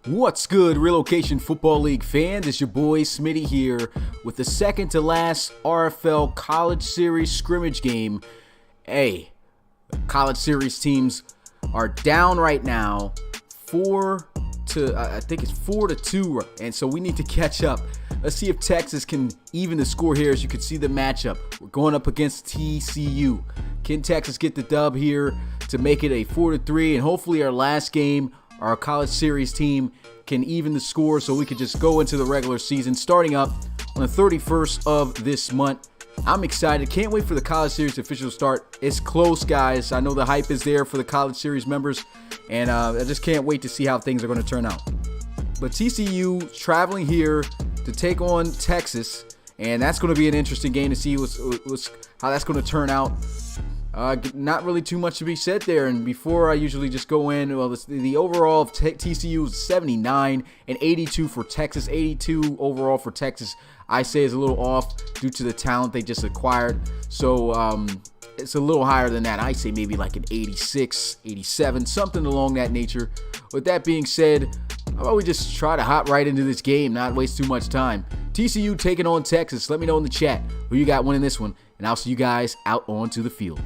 What's good, Relocation Football League fans? It's your boy Smitty here with the second to last RFL College Series scrimmage game. Hey, the College Series teams are down right now, 4-2, and so we need to catch up. Let's see if Texas can even the score here. As you can see the matchup, we're going up against TCU. Can Texas get the dub here to make it a 4-3, and hopefully our last game, our College Series team, can even the score so we could just go into the regular season starting up on the 31st of this month. I'm excited. Can't wait for the College Series official start. It's close, guys. I know the hype is there for the College Series members, and I just can't wait to see how things are going to turn out. But TCU traveling here to take on Texas, and that's going to be an interesting game to see how that's going to turn out. Not really too much to be said there, and before I usually just go in, well, the overall of TCU is 79 and 82 for Texas. 82 overall for Texas, I say, is a little off due to the talent they just acquired. So it's a little higher than that. I say maybe like an 86, 87, something along that nature. With that being said, how about we just try to hop right into this game, not waste too much time. TCU taking on Texas. Let me know in the chat who you got winning this one, and I'll see you guys out onto the field.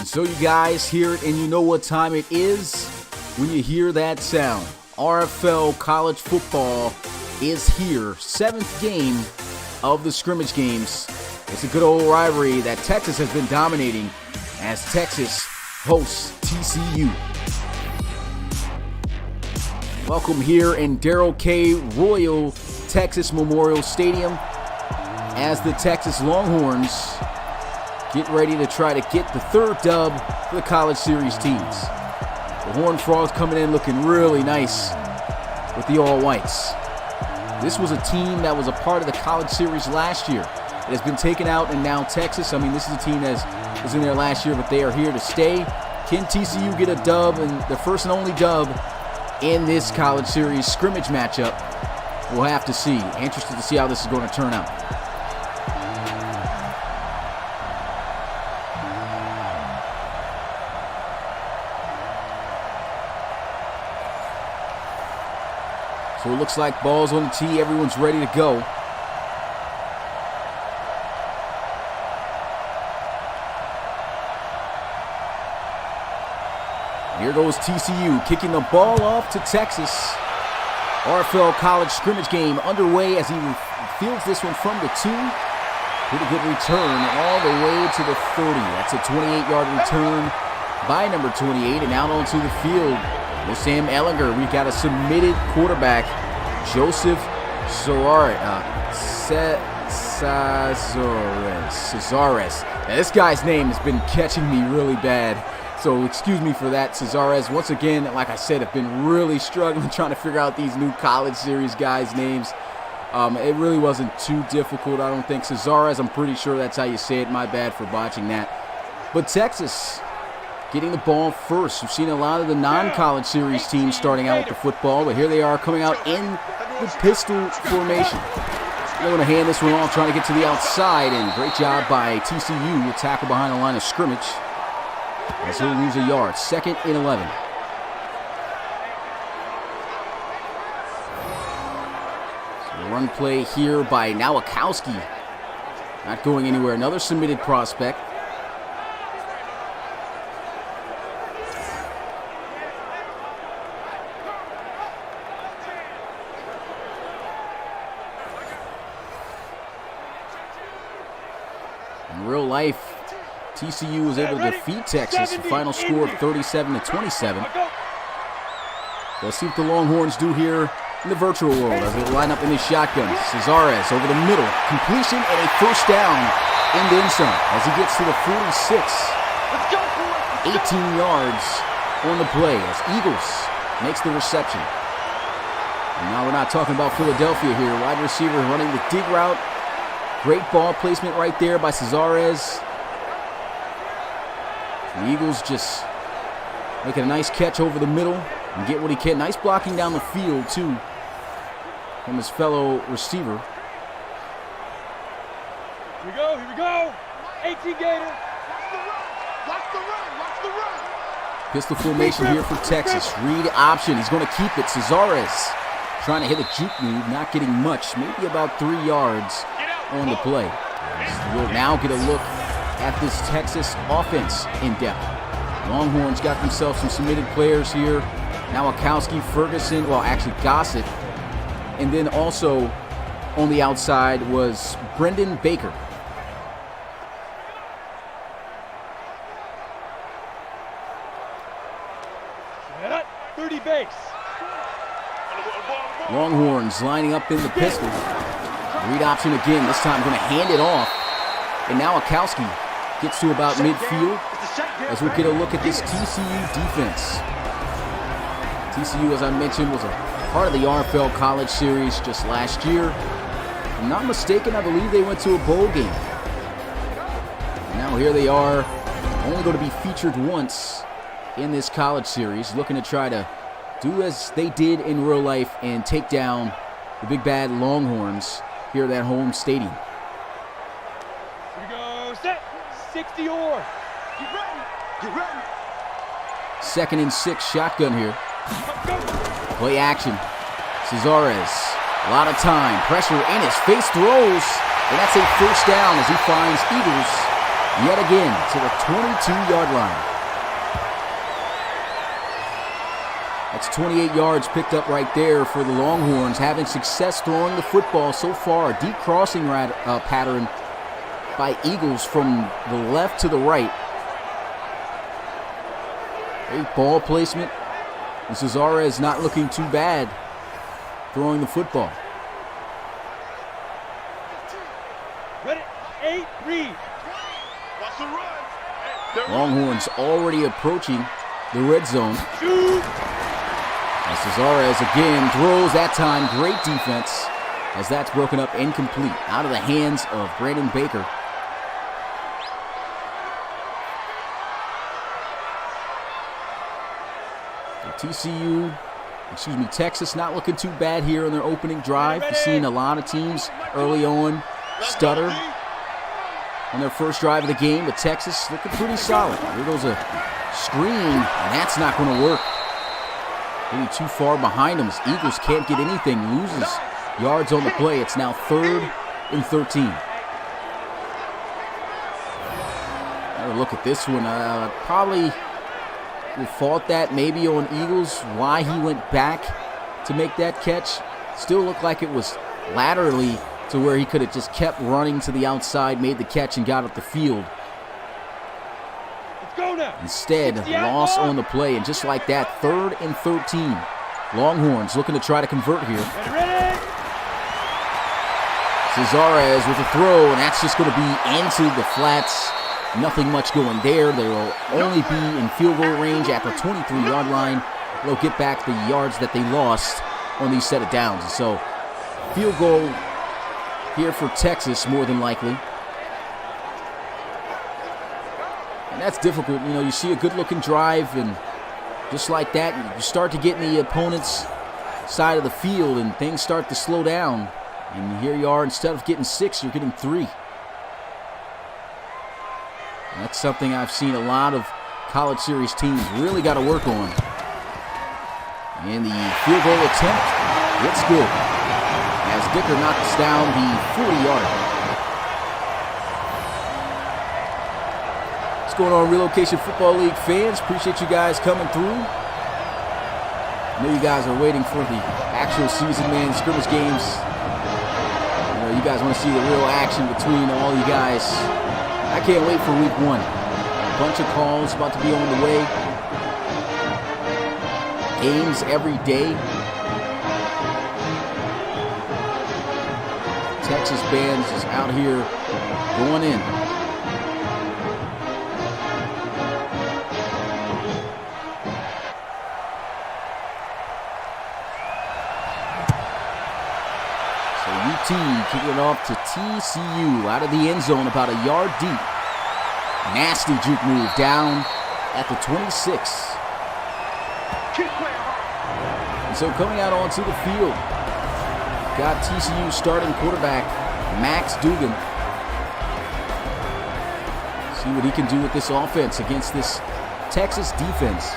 So you guys hear it, and you know what time it is when you hear that sound. RFL college football is here. 7th game of the scrimmage games. It's a good old rivalry that Texas has been dominating as Texas hosts TCU. Welcome here in Darrell K. Royal Texas Memorial Stadium as the Texas Longhorns get ready to try to get the third dub for the College Series teams. The Horned Frogs coming in looking really nice with the all-whites. This was a team that was a part of the College Series last year. It has been taken out, and now Texas, this is a team that was in there last year, but they are here to stay. Can TCU get a dub, and the first and only dub in this College Series scrimmage matchup? We'll have to see. Interested to see how this is going to turn out. So it looks like ball's on the tee. Everyone's ready to go. Here goes TCU kicking the ball off to Texas. RFL college scrimmage game underway as he fields this one from the 2. Pretty good return all the way to the 30. That's a 28-yard return by number 28 and out onto the field. With Sam Ellinger, we got a submitted quarterback, Joseph Cesares. Now, this guy's name has been catching me really bad, so excuse me for that, Cesares. Once again, like I said, I've been really struggling trying to figure out these new College Series guys' names. It really wasn't too difficult, I don't think. Cesares, I'm pretty sure that's how you say it. My bad for botching that. But Texas getting the ball first. We've seen a lot of the non-College Series teams starting out with the football, but here they are coming out in the pistol formation. They're going to hand this one off, trying to get to the outside, and great job by TCU to tackle behind the line of scrimmage. As he'll lose a yard. 2nd and 11. So the run play here by Nowakowski. Not going anywhere. Another submitted prospect. In real life, TCU was able to defeat Texas, a final score of 37-27. Let's see what the Longhorns do here in the virtual world as they line up in the shotgun. Cesares over the middle, completion and a first down in the end zone as he gets to the 46. 18 yards on the play as Eagles makes the reception. And now we're not talking about Philadelphia here. Wide receiver running the dig route. Great ball placement right there by Cesares. The Eagles just making a nice catch over the middle and get what he can. Nice blocking down the field, too, from his fellow receiver. Here we go. 18 Gator. Watch the run. Pistol formation here for Texas. Read option. He's going to keep it. Cesares trying to hit a juke move, not getting much, maybe about 3 yards on the play. We'll now get a look at this Texas offense in depth. Longhorns got themselves some submitted players here. Nowakowski, Ferguson, well, actually Gossett. And then also on the outside was Brendan Baker. Set. 30 base. Longhorns lining up in the pistol. Read option again, this time going to hand it off. And Nowakowski gets to about midfield as we get a look at this TCU defense. TCU, as I mentioned, was a part of the RFL College Series just last year. If I'm not mistaken, I believe they went to a bowl game. And now here they are, only going to be featured once in this College Series, looking to try to do as they did in real life and take down the big bad Longhorns here at that home stadium. Here we go. Set. 60 or. Get ready. 2nd and 6 shotgun here. Play action. Cesares. A lot of time. Pressure in his face. Throws. And that's a first down as he finds Eagles yet again to the 22-yard line. That's 28 yards picked up right there for the Longhorns, having success throwing the football so far. A deep crossing pattern by Eagles from the left to the right. Great ball placement. And Cesares not looking too bad throwing the football. Ready. 8. Read. Watch the run. Longhorns already approaching the red zone. Shoot. As Cesares again throws that time. Great defense as that's broken up incomplete. Out of the hands of Brandon Baker. Texas not looking too bad here on their opening drive. We've seen a lot of teams early on stutter on their first drive of the game, but Texas looking pretty solid. Here goes a screen, and that's not going to work. Maybe too far behind them as Eagles can't get anything, loses yards on the play. It's now 3rd and 13. Another look at this one. Probably we fault that maybe on Eagles, why he went back to make that catch. Still looked like it was laterally to where he could have just kept running to the outside, made the catch, and got up the field. Let's go now. Instead, loss on the play, and just like that, 3rd and 13. Longhorns looking to try to convert here. Ready. Cesares with a throw, and that's just going to be into the flats. Nothing much going there. They will only be in field goal range at the 23-yard line. They'll get back the yards that they lost on these set of downs. So, field goal here for Texas, more than likely. And that's difficult. You know, you see a good-looking drive, and just like that, you start to get in the opponent's side of the field, and things start to slow down. And here you are, instead of getting 6, you're getting 3. That's something I've seen a lot of College Series teams really got to work on. And the field goal attempt, it's good, as Dicker knocks down the 40-yarder. What's going on, Relocation Football League fans? Appreciate you guys coming through. I know you guys are waiting for the actual season, man. Scrimmage games. You guys want to see the real action between all you guys. I can't wait for week 1. A bunch of calls about to be on the way. Games every day. Texas bands is out here going in. kicking it off to TCU out of the end zone about a yard deep. Nasty juke move down at the 26. And so coming out onto the field, got TCU starting quarterback Max Dugan. See what he can do with this offense against this Texas defense.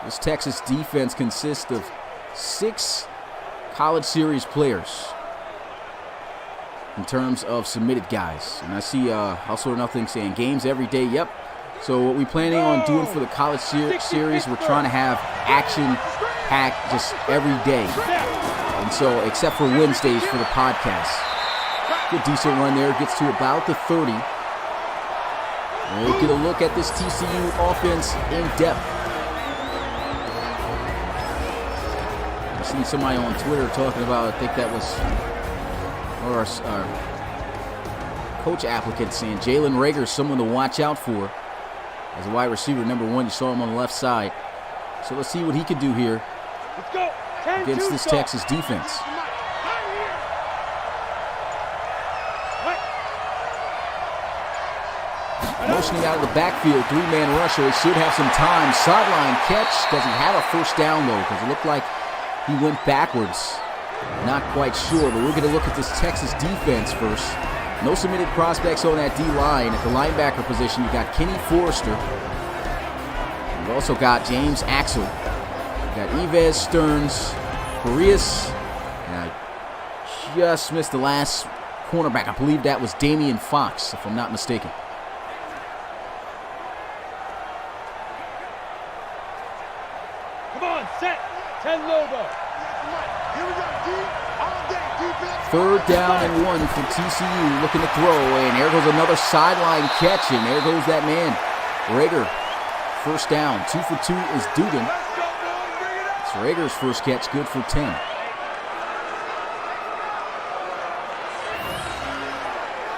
This Texas defense consists of 6 college series players in terms of submitted guys. And I see Hustle or Nothing saying games every day. Yep. So what we're planning on doing for the college series, we're trying to have action-packed just every day. And so, except for Wednesdays for the podcast. Good decent run there. Gets to about the 30. And we'll get a look at this TCU offense in depth. I see somebody on Twitter talking about, I think that was our coach applicant saying Jalen Reagor is someone to watch out for as a wide receiver, number 1. You saw him on the left side. So let's see what he can do here against this Texas defense. Motioning out of the backfield, 3-man rusher. He should have some time. Sideline catch. Doesn't have a first down, though, because it looked like he went backwards. Not quite sure, but we're going to look at this Texas defense first. No submitted prospects on that D-line. At the linebacker position, you got Kenny Forrester. You've also got James Axel. You got Yves Stearns, Correas, and I just missed the last cornerback. I believe that was Damian Fox, if I'm not mistaken. Come on, set. 10 Lobo. Here we go, D. All day, defense. 3rd down and 1 for TCU, looking to throw, and there goes another sideline catch, and there goes that man, Reagor. First down. 2 for 2 is Dugan. It's Reagor's first catch, good for 10.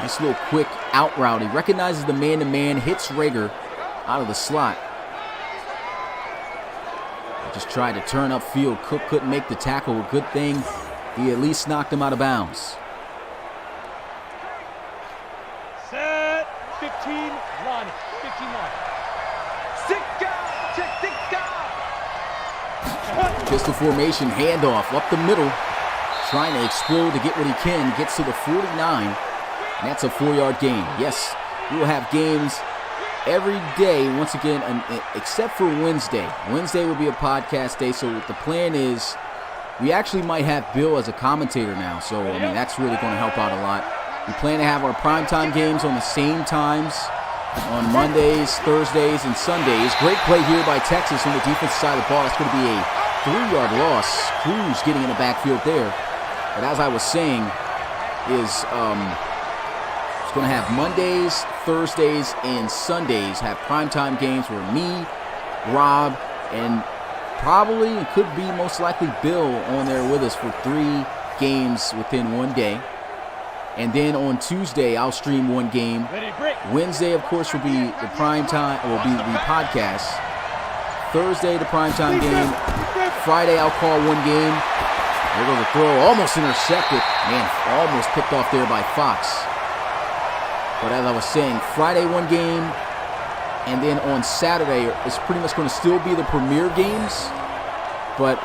Nice little quick out route. He recognizes the man-to-man, hits Reagor out of the slot. Just tried to turn upfield. Cook couldn't make the tackle. A good thing he at least knocked him out of bounds. Set. 15 line. 15 line. Pistol formation, handoff up the middle. Trying to explode to get what he can. Gets to the 49. And that's a 4-yard gain. Yes, we will have games every day, once again, except for Wednesday. Wednesday will be a podcast day, so what the plan is, we actually might have Bill as a commentator now, so I mean that's really going to help out a lot. We plan to have our primetime games on the same times on Mondays, Thursdays, and Sundays. Great play here by Texas on the defensive side of the ball. It's going to be a 3-yard loss. Cruz getting in the backfield there. But as I was saying, is going to have Mondays, Thursdays, and Sundays have primetime games where me, Rob, and probably, it could be most likely Bill on there with us for 3 games within one day. And then on Tuesday, I'll stream 1 game. Wednesday, of course, will be the primetime, will be the podcast. Thursday, the primetime game. Friday, I'll call 1 game. There goes a throw, almost intercepted. Man, almost picked off there by Fox. But as I was saying, Friday 1 game, and then on Saturday, it's pretty much going to still be the premier games, but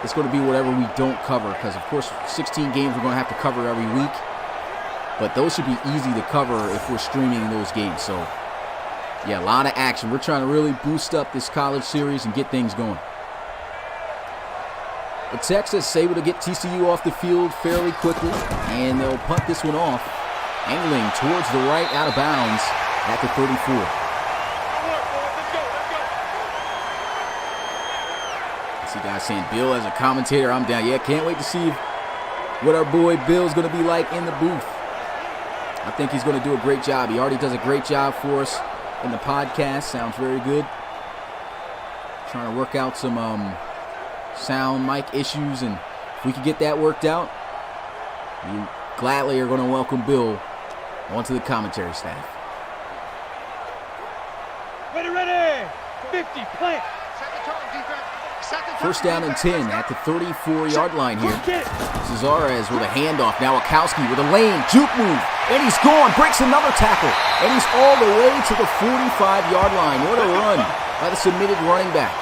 it's going to be whatever we don't cover, because of course 16 games we're going to have to cover every week, but those should be easy to cover if we're streaming those games. So yeah, a lot of action. We're trying to really boost up this college series and get things going. But Texas able to get TCU off the field fairly quickly, and they'll punt this one off. Angling towards the right, out of bounds at the 34. I see guys saying Bill as a commentator, I'm down. Yeah, can't wait to see what our boy Bill's going to be like in the booth. I think he's going to do a great job. He already does a great job for us in the podcast. Sounds very good. Trying to work out some sound mic issues, and if we can get that worked out, we gladly are going to welcome Bill onto the commentary staff. Ready, ready! 50, plant! Set the tone, defense. First down and 10 at the 34-yard line here. Cesarez with a handoff. Now Akowski with a lane, juke move, and he's gone. Breaks another tackle, and he's all the way to the 45-yard line. What a run by the submitted running back.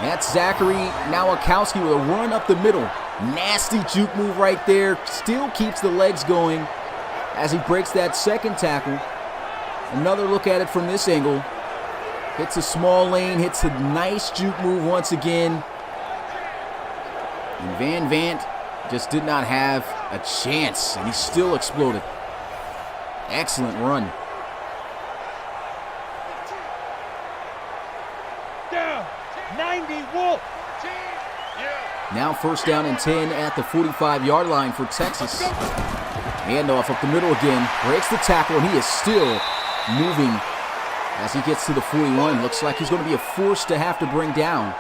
That's Zachary Nowakowski with a run up the middle. Nasty juke move right there. Still keeps the legs going as he breaks that second tackle. Another look at it from this angle. Hits a small lane, hits a nice juke move once again. And Van Vant just did not have a chance, and he still exploded. Excellent run. Down, 90 Wolf. Now first down and 10 at the 45-yard line for Texas. Handoff up the middle again. Breaks the tackle, and he is still moving as he gets to the 41. Looks like he's going to be a force to have to bring down.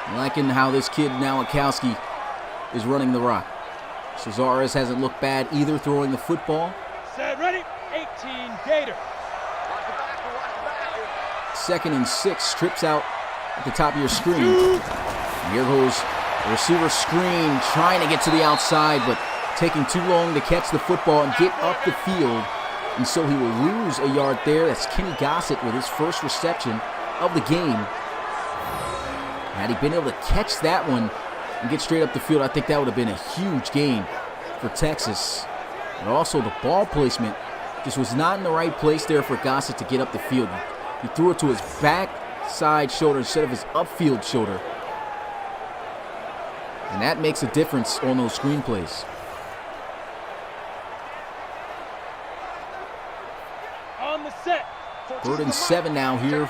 I'm liking how this kid Nowakowski is running the rock. Cesarez hasn't looked bad either throwing the football. Set, ready, 18 Gator. Second and 6, trips out at the top of your screen. And here goes the receiver screen, trying to get to the outside, but taking too long to catch the football and get up the field. And so he will lose a yard there. That's Kenny Gossett with his first reception of the game. Had he been able to catch that one and get straight up the field, I think that would have been a huge gain for Texas. But also the ball placement just was not in the right place there for Gossett to get up the field. He threw it to his backside shoulder instead of his upfield shoulder. And that makes a difference on those screen plays. On the set. 3rd and 7 now here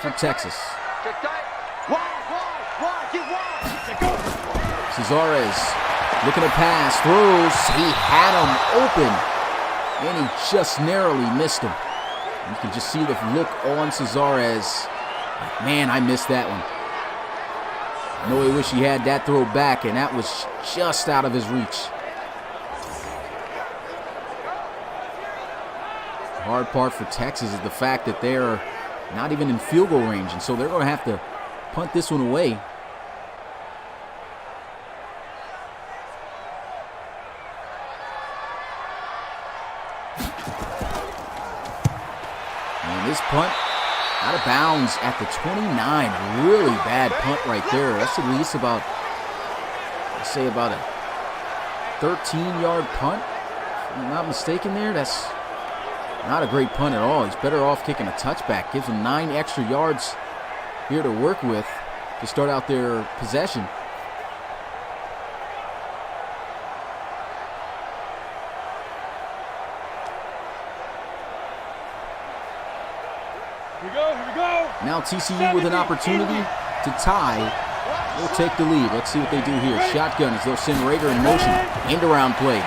for Texas. Cesarez looking to pass, throws. He had him open, and he just narrowly missed him. You can just see the look on Cesarez. Like, man, I missed that one. I know he wish he had that throw back, and that was just out of his reach. The hard part for Texas is the fact that they're not even in field goal range, and so they're going to have to punt this one away. And this punt out of bounds at the 29. Really bad punt right there. That's at least about, let's say, about a 13-yard punt. If I'm not mistaken there. That's not a great punt at all. He's better off kicking a touchback. Gives them 9 extra yards here to work with to start out their possession. Here we go. Now TCU with an opportunity to tie. They'll take the lead. Let's see what they do here. Shotgun as they'll send Rager in motion. End around play.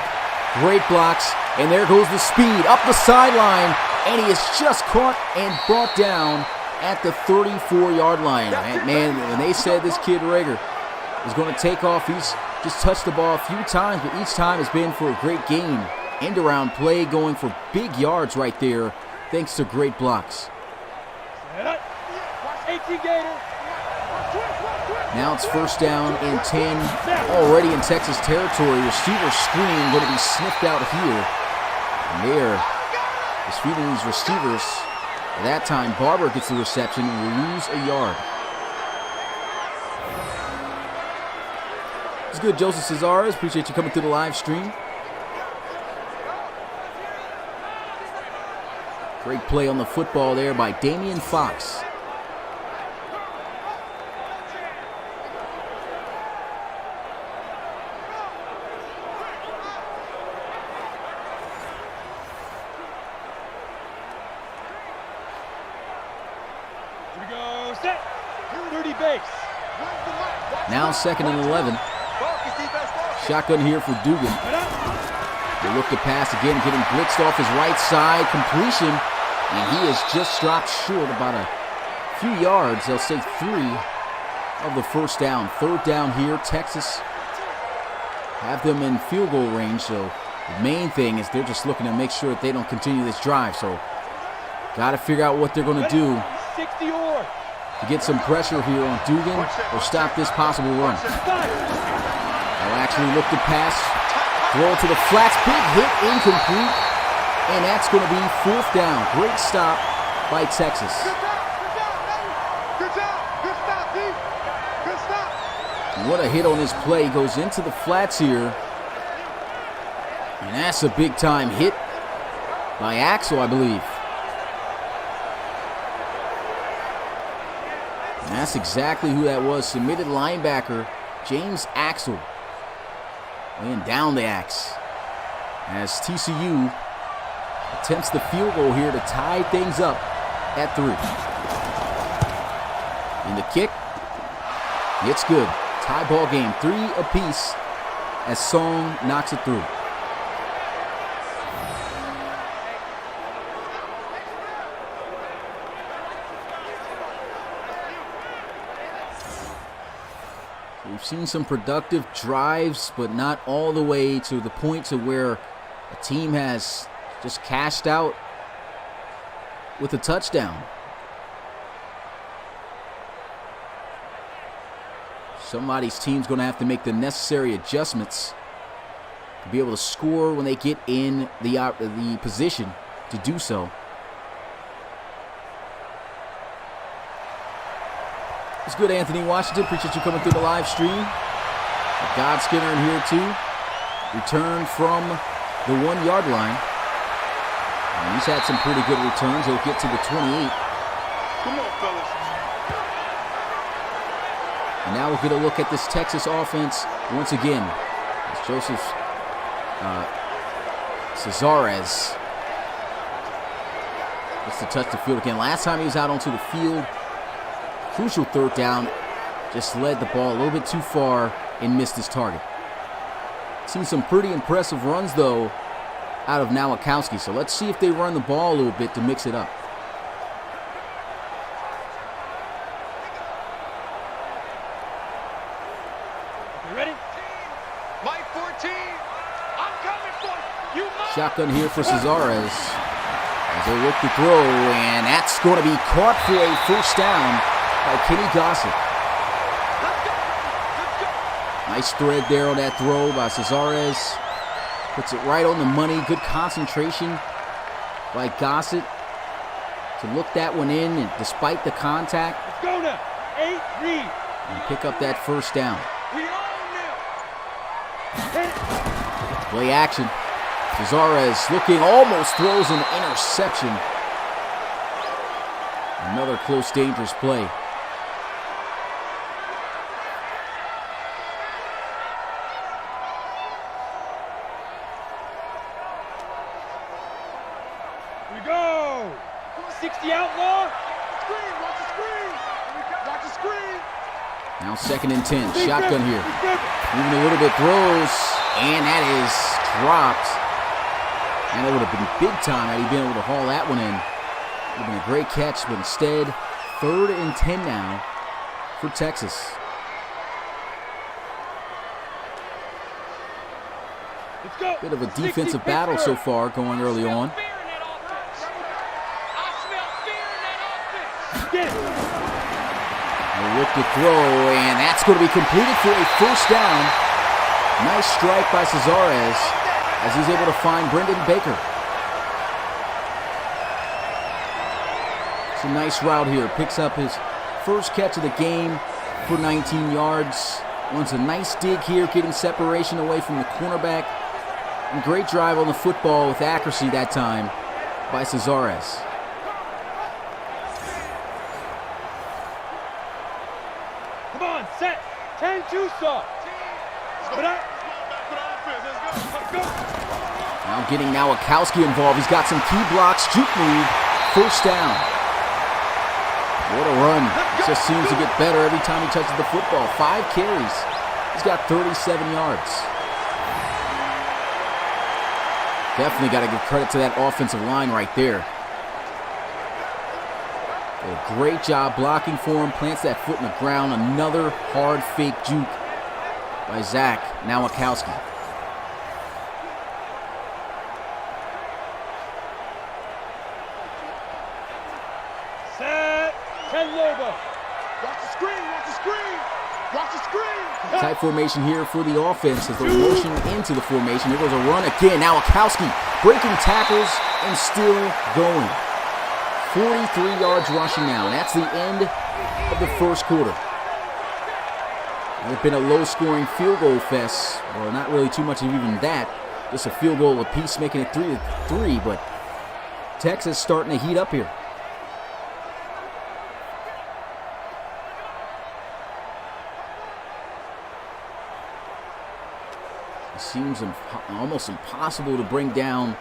Great blocks. And there goes the speed up the sideline. And he is just caught and brought down at the 34-yard line. And man, when they said this kid Rager is going to take off, he's just touched the ball a few times, but each time has been for a great gain. End around play going for big yards right there, thanks to great blocks. Now it's first down and 10, already in Texas territory. Receiver screen going to be sniffed out here. And they're just feeding these receivers. At that time, Barber gets the reception and will lose a yard. It's good, Joseph Cesarez. Appreciate you coming through the live stream. Great play on the football there by Damian Fox. Here we go, set, 30 base. Now 2nd and 11. Shotgun here for Dugan. They look to pass again, getting blitzed off his right side. Completion, and he is just dropped short about a few yards. They'll say 3 of the first down. 3rd down here. Texas have them in field goal range, so the main thing is they're just looking to make sure that they don't continue this drive. So Got to figure out what they're going to do 60 or. to get some pressure here on Dugan or stop this possible run. They'll actually look to pass, throw it to the flats, big hit, incomplete, and that's going to be 4th down. Great stop by Texas. Good job. Good stop, D. Good stop. And what a hit on this play. Goes into the flats here. And that's a big time hit by Axel, I believe. And that's exactly who that was. Submitted linebacker James Axel laying down the axe as TCU attempts the field goal here to tie things up at 3. And the kick, it's good. Tie ball game, 3 apiece as Song knocks it through. We've seen some productive drives, but not all the way to the point to where a team has just cashed out with a touchdown. Somebody's team's going to have to make the necessary adjustments to be able to score when they get in the position to do so. It's good, Anthony Washington. Appreciate you coming through the live stream. God Skinner in here too. Return from the 1-yard line. And he's had some pretty good returns. He'll get to the 28. Come on, fellas. And now we'll get a look at this Texas offense once again. As Joseph Cesares gets to touch the field again. Last time he was out onto the field, crucial 3rd down, just led the ball a little bit too far and missed his target. Seen some pretty impressive runs, though, out of Nowakowski. So let's see if they run the ball a little bit to mix it up. You ready? Mike 14. I'm coming for you. Shotgun here for Cesares as they look to throw, and that's going to be caught for a 1st down by Kenny Gossett. Nice thread there on that throw by Cesares. Puts it right on the money. Good concentration by Gossett to look that one in, and despite the contact, Let's go now. 8 read. and pick up that 1st down. We own now. Play action. Cesares looking, almost throws an interception. Another close, dangerous play. Here we go. 60 outlaw. Screen. Watch the screen. Watch the screen. Now 2nd and 10. Shotgun here. Big river. Moving a little bit, throws, and that is dropped. And it would have been big time had he been able to haul that one in. Would have been a great catch, but instead, 3rd and 10 now for Texas. Let's go. Bit of a defensive battle so far going early on. Get it. They look to throw, and that's going to be completed for a 1st down. Nice strike by Cesares as he's able to find Brendan Baker. It's a nice route here. Picks up his 1st catch of the game for 19 yards. Runs a nice dig here, getting separation away from the cornerback. And great drive on the football with accuracy that time by Cesares. Come on, set. 10-2 saw. Put up. Let's go. Now getting Nowakowski involved. He's got some key blocks. Juke move. 1st down. What a run. It just seems to get better every time he touches the football. 5 carries. He's got 37 yards. Definitely got to give credit to that offensive line right there. Did a great job blocking for him. Plants that foot in the ground. Another hard fake juke by Zach Nowakowski. elbow. Watch the screen, watch the screen. Watch the screen. Tight formation here for the offense as they motion into the formation. Here goes a run again. Now Akowski breaking tackles and still going. 43 yards rushing now, and that's the end of the first quarter. It's been a low-scoring field goal fest. Well, not really too much of even that. Just a field goal apiece, making it 3-3, but Texas starting to heat up here. It seems almost impossible to bring down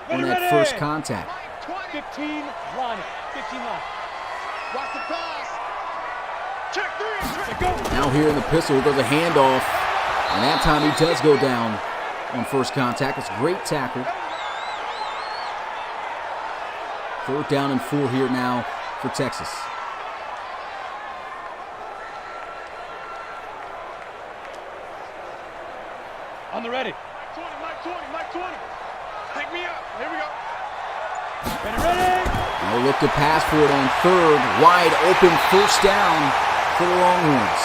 on that first contact. 15 line. 15 line. Watch the pass. Check three. Now here in the pistol, it goes a handoff. And that time he does go down on first contact. It's a great tackle. 3rd down and 4 here now for Texas. On the ready. Mike 20. Pick me up. Here we go. Ready. No look to pass for it on 3rd. Wide open 1st down for the Longhorns.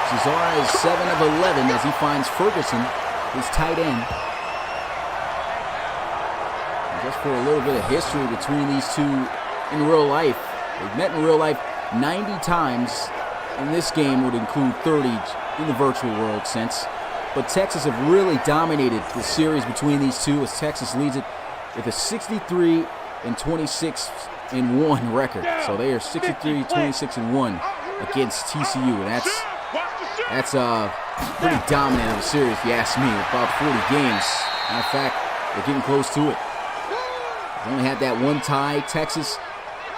Cesar is 7 of 11 as he finds Ferguson, his tight end. And just for a little bit of history between these two in real life. They've met in real life 90 times, and this game would include 30 in the virtual world since. But Texas have really dominated the series between these two as Texas leads it with a 63-26-1 record. So they are 63-26-1 against TCU. And that's pretty dominant of a series, if you ask me. About 40 games. Matter of fact, they're getting close to it. They only had that one tie. Texas,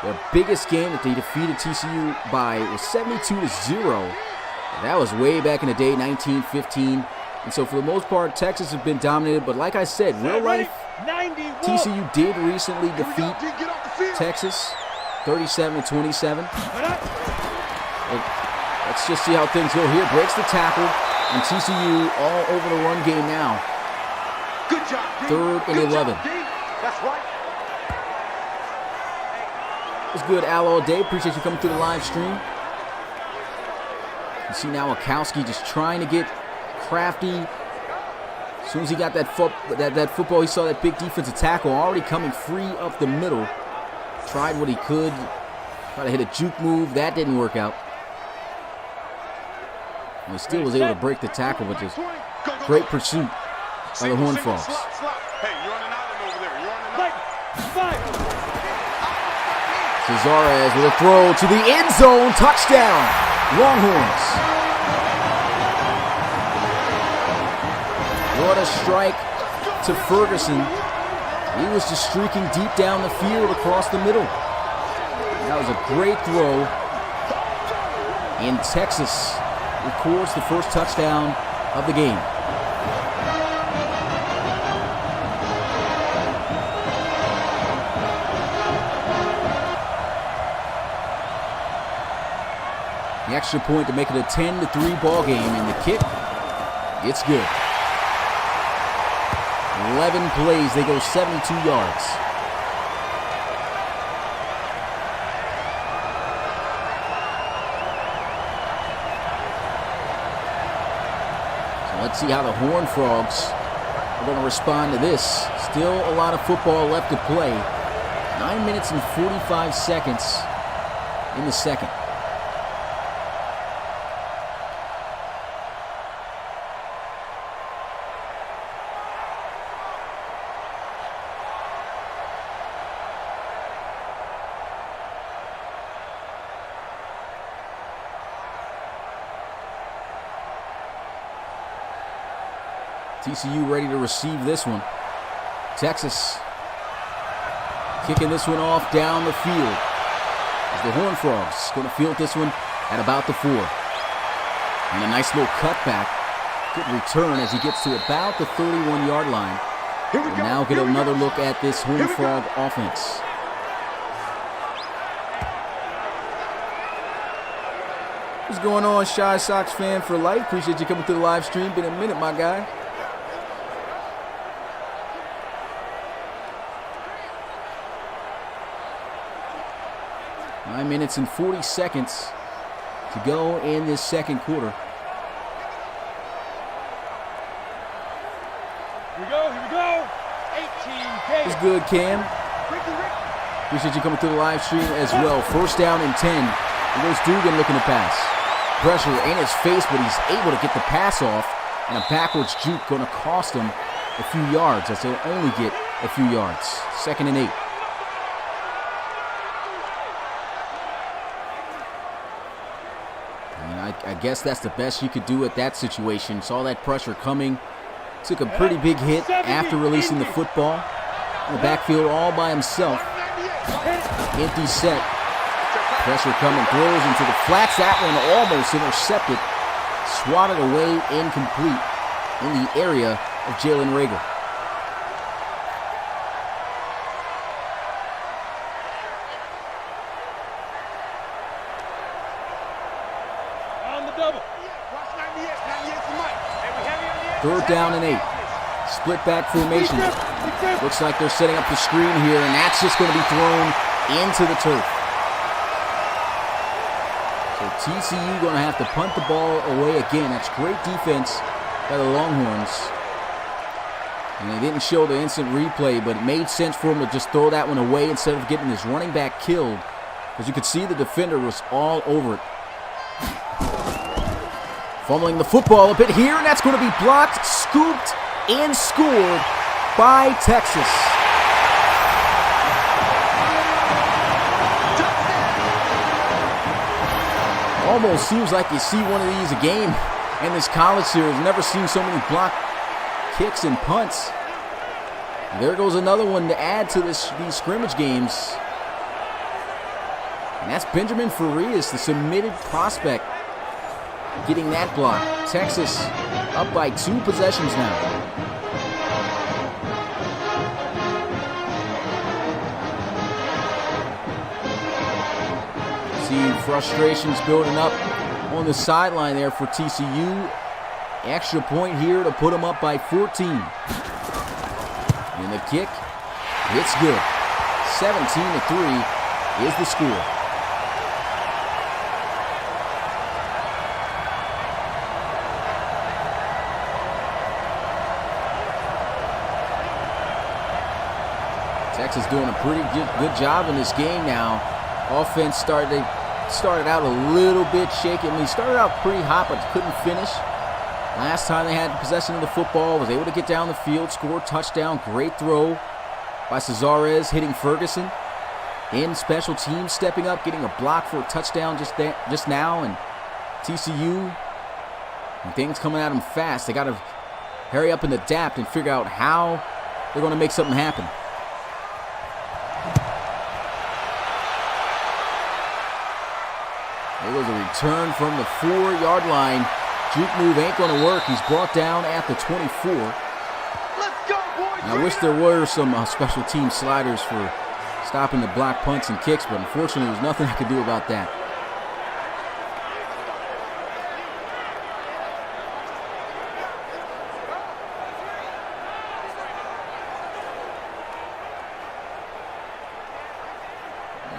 their biggest game that they defeated TCU by was 72-0. That was way back in the day, 1915. And so for the most part, Texas have been dominated. But like I said, real life, TCU did recently defeat Texas 37-27. Let's just see how things go here. Breaks the tackle, and TCU all over the run game now. Good job. 3rd and 11. That's right. It's good, Al, all day. Appreciate you coming through the live stream. You see now Akowski just trying to get crafty. As soon as he got that football, he saw that big defensive tackle already coming free up the middle. Tried what he could. Tried to hit a juke move. That didn't work out. And he still was able to break the tackle, but just great pursuit by the Horned Frogs. Hey, you're on an island over there. You're on an island. Cesarez with a throw to the end zone. Touchdown, Longhorns. What a strike to Ferguson. He was just streaking deep down the field across the middle. That was a great throw. And Texas records the first touchdown of the game. The extra point to make it a 10-3 ball game, and the kick, it's good. 11 plays, they go 72 yards. So let's see how the Horned Frogs are going to respond to this. Still a lot of football left to play. 9 minutes and 45 seconds in the second. TCU ready to receive this one. Texas kicking this one off down the field. As the Horned Frogs going to field this one at about the 4. And a nice little cutback. Good return as he gets to about the 31-yard line. We'll now get another look at this Horned Frog offense. What's going on, Shy Sox fan for life? Appreciate you coming through the live stream. Been a minute, my guy. 9 minutes and 40 seconds to go in this second quarter. Here we go. 18K. It's good, Cam. Appreciate you coming through the live stream as well. First down and 10. And there's Dugan looking to pass. Pressure in his face, but he's able to get the pass off. And a backwards juke going to cost him a few yards, as they'll only get a few yards. 2nd and 8. And I guess that's the best you could do at that situation. Saw that pressure coming. Took a pretty big hit after releasing the football. In the backfield all by himself. Empty set. Pressure coming, throws into the flats. That one almost intercepted. Swatted away, incomplete in the area of Jalen Rager. On the double. 3rd down and 8. Split back formation. Looks like they're setting up the screen here, and that's just going to be thrown into the turf. So TCU going to have to punt the ball away again. That's great defense by the Longhorns. And they didn't show the instant replay, but it made sense for them to just throw that one away instead of getting this running back killed. As you could see, the defender was all over it. Fumbling the football a bit here, and that's going to be blocked, scooped, and scored by Texas. Almost seems like you see one of these a game in this college series. Never seen so many block kicks and punts. And there goes another one to add to these scrimmage games. And that's Benjamin Farias, the submitted prospect, getting that block. Texas up by 2 possessions now. See frustrations building up on the sideline there for TCU. Extra point here to put them up by 14. And the kick, it's good. 17-3 is the score. Texas doing a pretty good job in this game now. Offense started out a little bit shaky. I mean, started out pretty hot, but couldn't finish. Last time they had possession of the football, was able to get down the field, score a touchdown. Great throw by Cesares, hitting Ferguson. In special teams, stepping up, getting a block for a touchdown just now. And TCU, and things coming at them fast. They got to hurry up and adapt and figure out how they're going to make something happen. There was a return from the 4-yard line. Juke move ain't going to work. He's brought down at the 24. Let's go, boys. I wish there were some special team sliders for stopping the block punts and kicks, but unfortunately there's nothing I could do about that.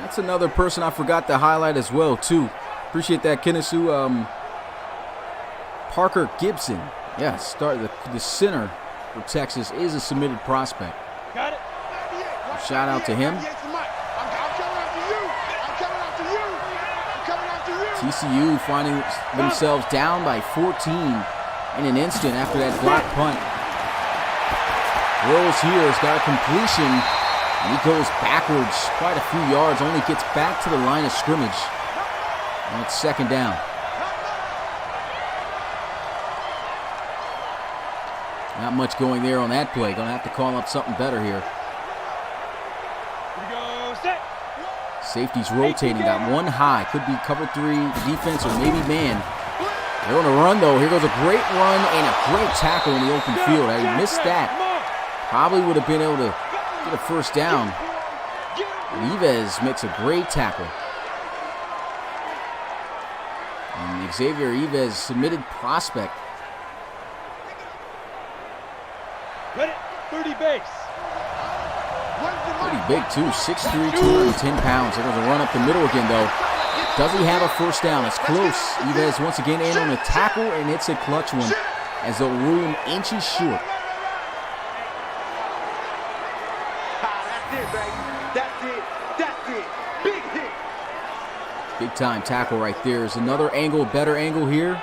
That's another person I forgot to highlight as well, too. Appreciate that, Kennesu. Parker Gibson. Yeah, the center for Texas is a submitted prospect. Got it. Shout out to him. TCU finding themselves down by 14 in an instant after that block punt. Rose here has got a completion, and he goes backwards quite a few yards, only gets back to the line of scrimmage. And it's 2nd down. Not much going there on that play. Going to have to call up something better here. Here we go. Set. Safety's rotating. Got one high. Could be cover 3 defense or maybe man. They're on a run, though. Here goes a great run and a great tackle in the open field. I missed that. Probably would have been able to get a first down. Yves makes a great tackle. And Xavier Yves, submitted prospect. Ready, 30 base. Pretty big, too. 6'3", 210 pounds. There goes a run up the middle again, though. Does he have a first down? It's close. Yves once again in on the tackle, and it's a clutch one as they'll rule him inches short. That's it, baby. That's it. That's it. Big hit. Big time tackle right there. There's another angle, better angle here.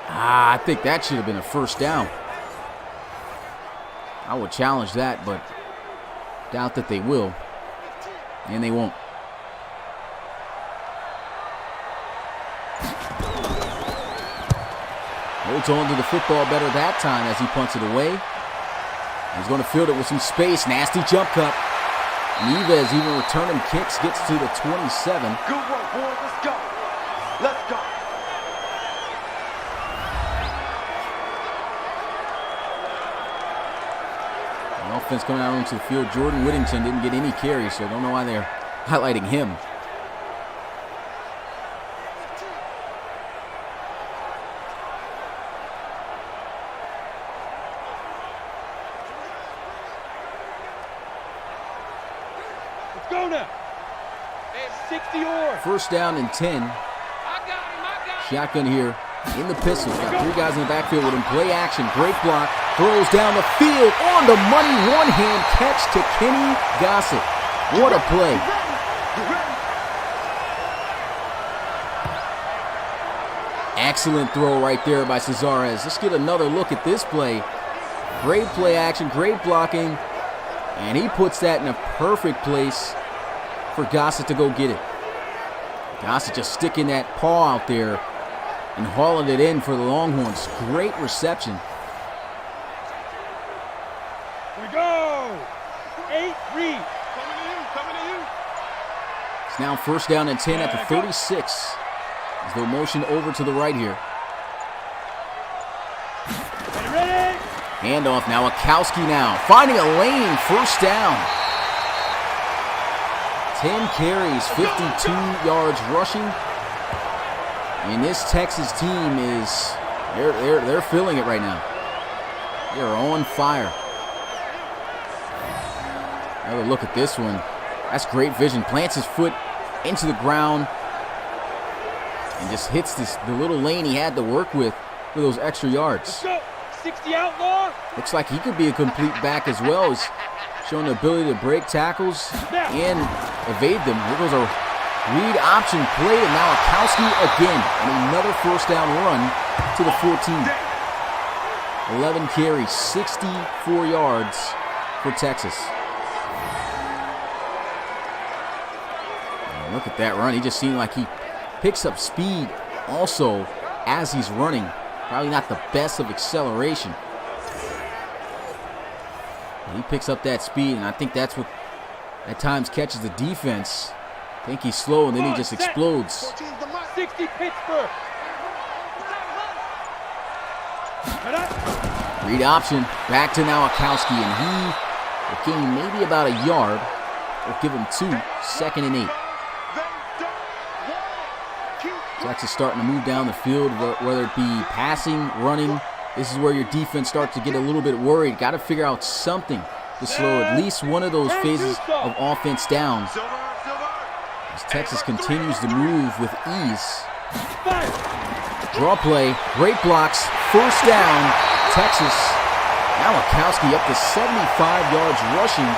I think that should have been a first down. I would challenge that, but doubt that they will. And they won't. Holds on to the football better that time as he punts it away. He's going to field it with some space. Nasty jump cut. Yves even returning kicks, gets to the 27. Good work, boys. Let's go. Let's go. The offense coming out onto the field. Jordan Whittington didn't get any carries, so I don't know why they're highlighting him. Let's go now. 60 or. First down and 10. Shotgun here in the pistol. Got three guys in the backfield with him. Play action. Great block. Throws down the field. On the money. One-hand catch to Kenny Gossett. What a play. Excellent throw right there by Cesares. Let's get another look at this play. Great play action. Great blocking. And he puts that in a perfect place for Gossett to go get it. Gossett just sticking that paw out there and hauling it in for the Longhorns. Great reception. Here we go. 8 read. Coming to you. It's now first down and 10 at the 36. As they'll motion over to the right here. Ready? Handoff now. Akowski now. Finding a lane. First down. 10 carries, 52 yards rushing. And this Texas team is, they're feeling it right now. They're on fire. Another look at this one. That's great vision. Plants his foot into the ground and just hits the little lane he had to work with for those extra yards. Let's go. 60 outlaw. Looks like he could be a complete back as well. He's showing the ability to break tackles and evade them. Here goes a read option play, and now Akowski again. And another first down run to the 14. 11 carries, 64 yards for Texas. And look at that run. He just seemed like he picks up speed also as he's running. Probably not the best of acceleration. He picks up that speed, and I think that's what at times catches the defense. I think he's slow, and then he just explodes. 60 Pittsburgh. Read option. Back to now Akowski, and he will gain maybe about a yard. We'll give him 2, 2nd and 8. Texas starting to move down the field, whether it be passing, running. This is where your defense starts to get a little bit worried. Got to figure out something to slow at least one of those phases of offense down. As Texas continues to move with ease. Draw play, great blocks, first down, Texas. Now Akowski up to 75 yards rushing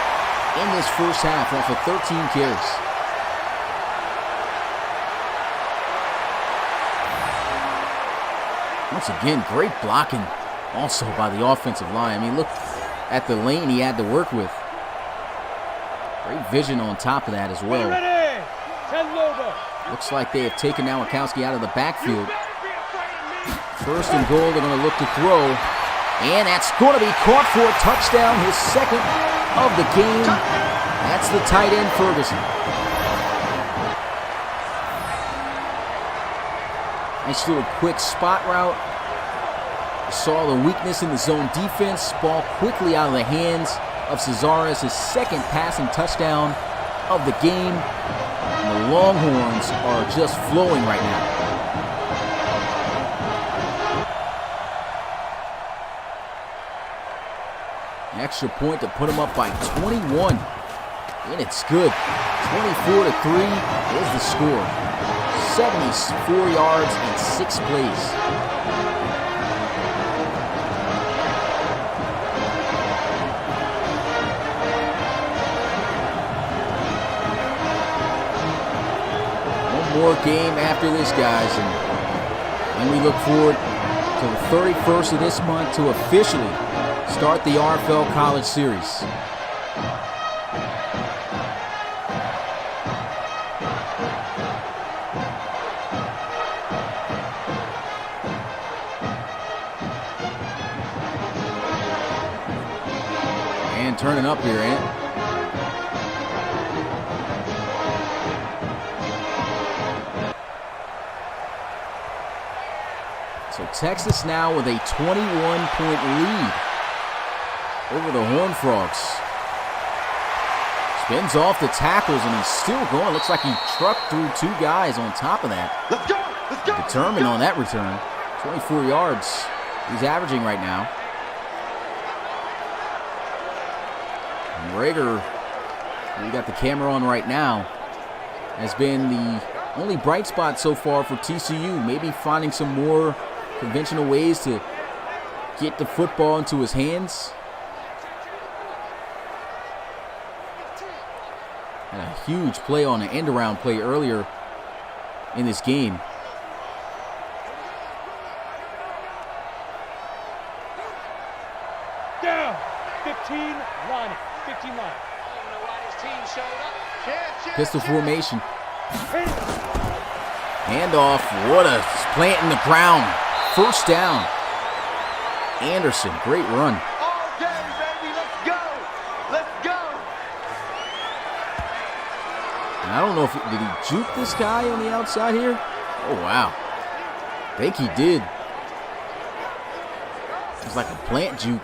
in this first half off of 13 carries. Once again, great blocking also by the offensive line. I mean, look at the lane he had to work with. Great vision on top of that as well. Looks like they have taken now Akowski out of the backfield. First and goal, they're going to look to throw. And that's going to be caught for a touchdown, his second of the game. That's the tight end, Ferguson. Nice little quick spot route. Saw the weakness in the zone defense. Ball quickly out of the hands of Cesares, his second passing touchdown of the game. And the Longhorns are just flowing right now. An extra point to put them up by 21. And it's good. 24-3 is the score. 74 yards in 6 plays. More game after this, guys, and we look forward to the 31st of this month to officially start the RFL College Series. And turning up here, ain't it? So Texas now with a 21-point lead over the Horned Frogs. Spins off the tackles and he's still going. Looks like he trucked through 2 guys on top of that. Let's go! Let's go! Determined on that return. 24 yards he's averaging right now. And Rager, we got the camera on right now, has been the only bright spot so far for TCU. Maybe finding some more conventional ways to get the football into his hands. Had a huge play on an end-around play earlier in this game. Down. 15 line. 15 line. Pistol formation. Handoff. What a plant in the ground. First down. Anderson, great run. All day, baby. Let's go. Let's go. And I don't know if did he juke this guy on the outside here? Oh, wow. I think he did. It was like a plant juke.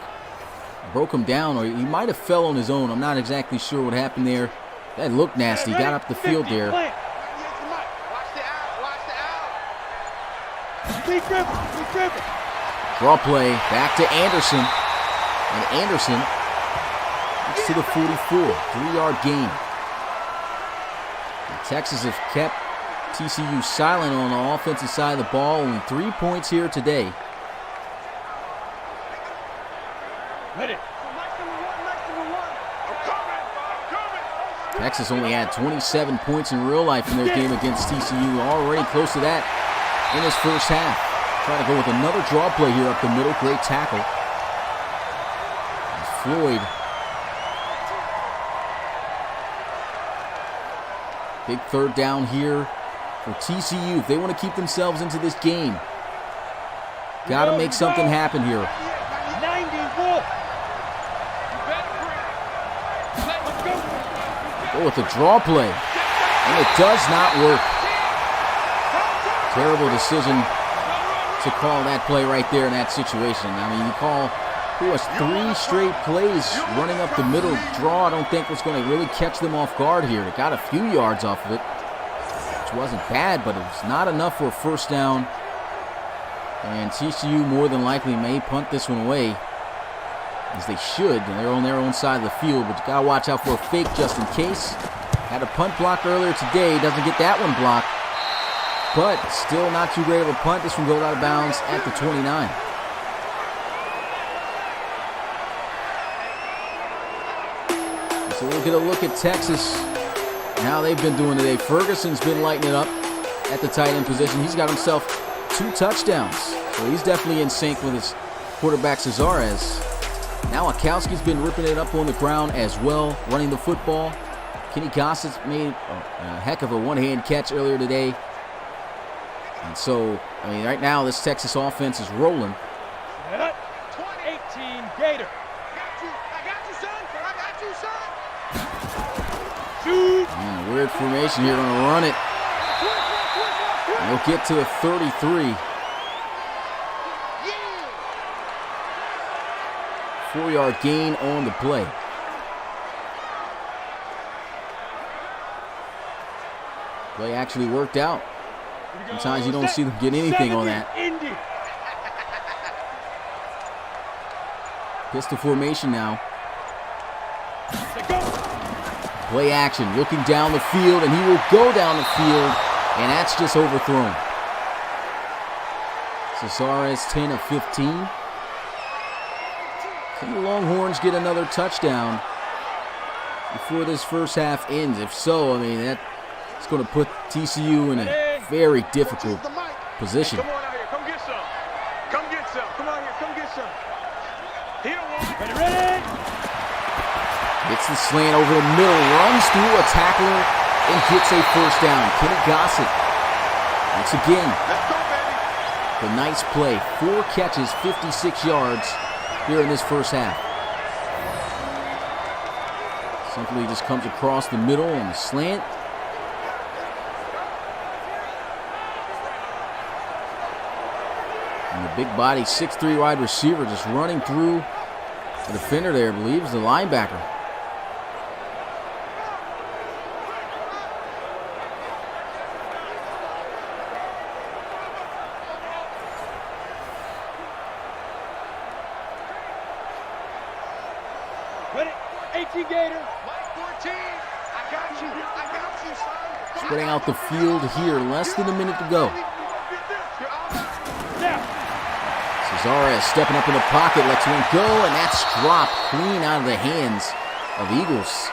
Broke him down, or he might have fell on his own. I'm not exactly sure what happened there. That looked nasty. Got up the field there. Watch the out. Watch the out. Be driven. Draw play, back to Anderson. And Anderson gets to the 44, 3-yard gain. And Texas has kept TCU silent on the offensive side of the ball. Only 3 points here today. Ready. Texas only had 27 points in real life in their game against TCU. Already close to that in this first half. Trying to go with another draw play here up the middle. Great tackle. Floyd. Big third down here for TCU. If they want to keep themselves into this game, got to make something happen here. 91. Go with the draw play. And it does not work. Terrible decision to call that play right there in that situation. I mean, you call pretty much 3 straight plays running up the middle. Draw, I don't think was going to really catch them off guard here. They got a few yards off of it, which wasn't bad, but it was not enough for a first down. And TCU more than likely may punt this one away, as they should. They're on their own side of the field, but you got to watch out for a fake just in case. Had a punt block earlier today. Doesn't get that one blocked. But still not too great of a punt. This one goes out of bounds at the 29. So we'll get a look at Texas and how they've been doing today. Ferguson's been lighting it up at the tight end position. He's got himself 2 touchdowns. So he's definitely in sync with his quarterback Cesarez. Now Akowski's been ripping it up on the ground as well, running the football. Kenny Gossett's made a heck of a one-hand catch earlier today. And so, I mean, right now this Texas offense is rolling. 18 Gator. I got you, son. I got you, son. Shoot. Man, weird formation here, gonna run it. And we'll get to the 33. 4-yard gain on the play. Play actually worked out. Sometimes you don't see them get anything on that. Indy. Pistol formation now. Play action, looking down the field, and he will go down the field, and that's just overthrown. Cesares 10 of 15. Can the Longhorns get another touchdown before this first half ends? If so, I mean, that's going to put TCU in a very difficult position. Come on out here. Come get some. Come get some. Come out here. Come get some. He don't want it. Ready. Gets the slant over the middle, runs through a tackler, and gets a first down. Kenny Gossett, once again, Let's go, baby. the nice play. 4 catches, 56 yards here in this first half. Simply just comes across the middle on the slant. And the big body 6'3" wide receiver just running through the defender there, I believe, is the linebacker. Ready. 18 Gator. Mike 14. I got you. I got you, son. Spreading out the field here, less than a minute to go. Now. Cesares stepping up in the pocket, lets one go, and that's dropped clean out of the hands of Eagles.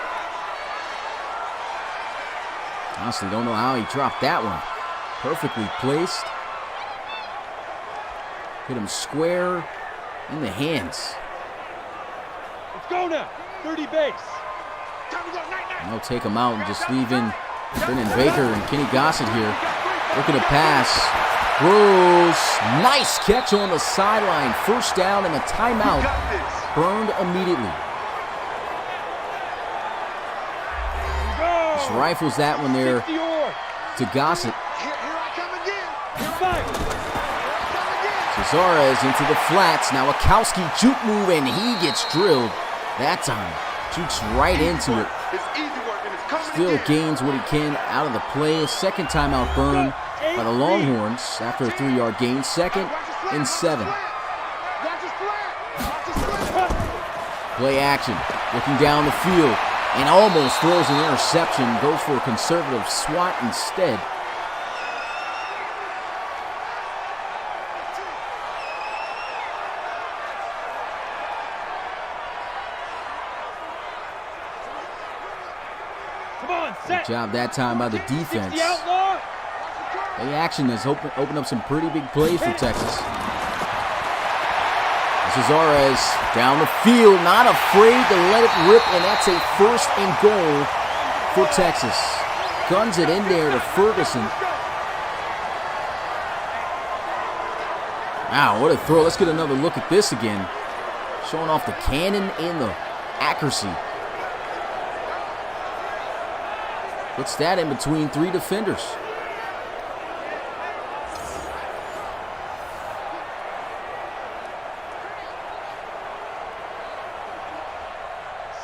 Honestly, don't know how he dropped that one. Perfectly placed. Hit him square in the hands. Let's go now. 30 base. And they'll take him out and just leave in Brennan Baker and Kenny Gossett here. Looking to pass. Throws. Nice catch on the sideline. First down and a timeout. Burned immediately. Just rifles that one there to Gossett. Cesares into the flats. Now Wachowski juke move, and he gets drilled that time. Jukes right into it. Still gains what he can out of the play. A second timeout burn by the Longhorns after a 3-yard gain. 2nd and 7. Play action. Looking down the field and almost throws an interception. Goes for a conservative swat instead. Good job that time by the defense. Play action has opened up some pretty big plays for Texas. Cesares down the field, not afraid to let it rip, and that's a 1st and goal for Texas. Guns it in there to Ferguson. Wow, what a throw. Let's get another look at this again. Showing off the cannon and the accuracy. Puts that in between 3 defenders.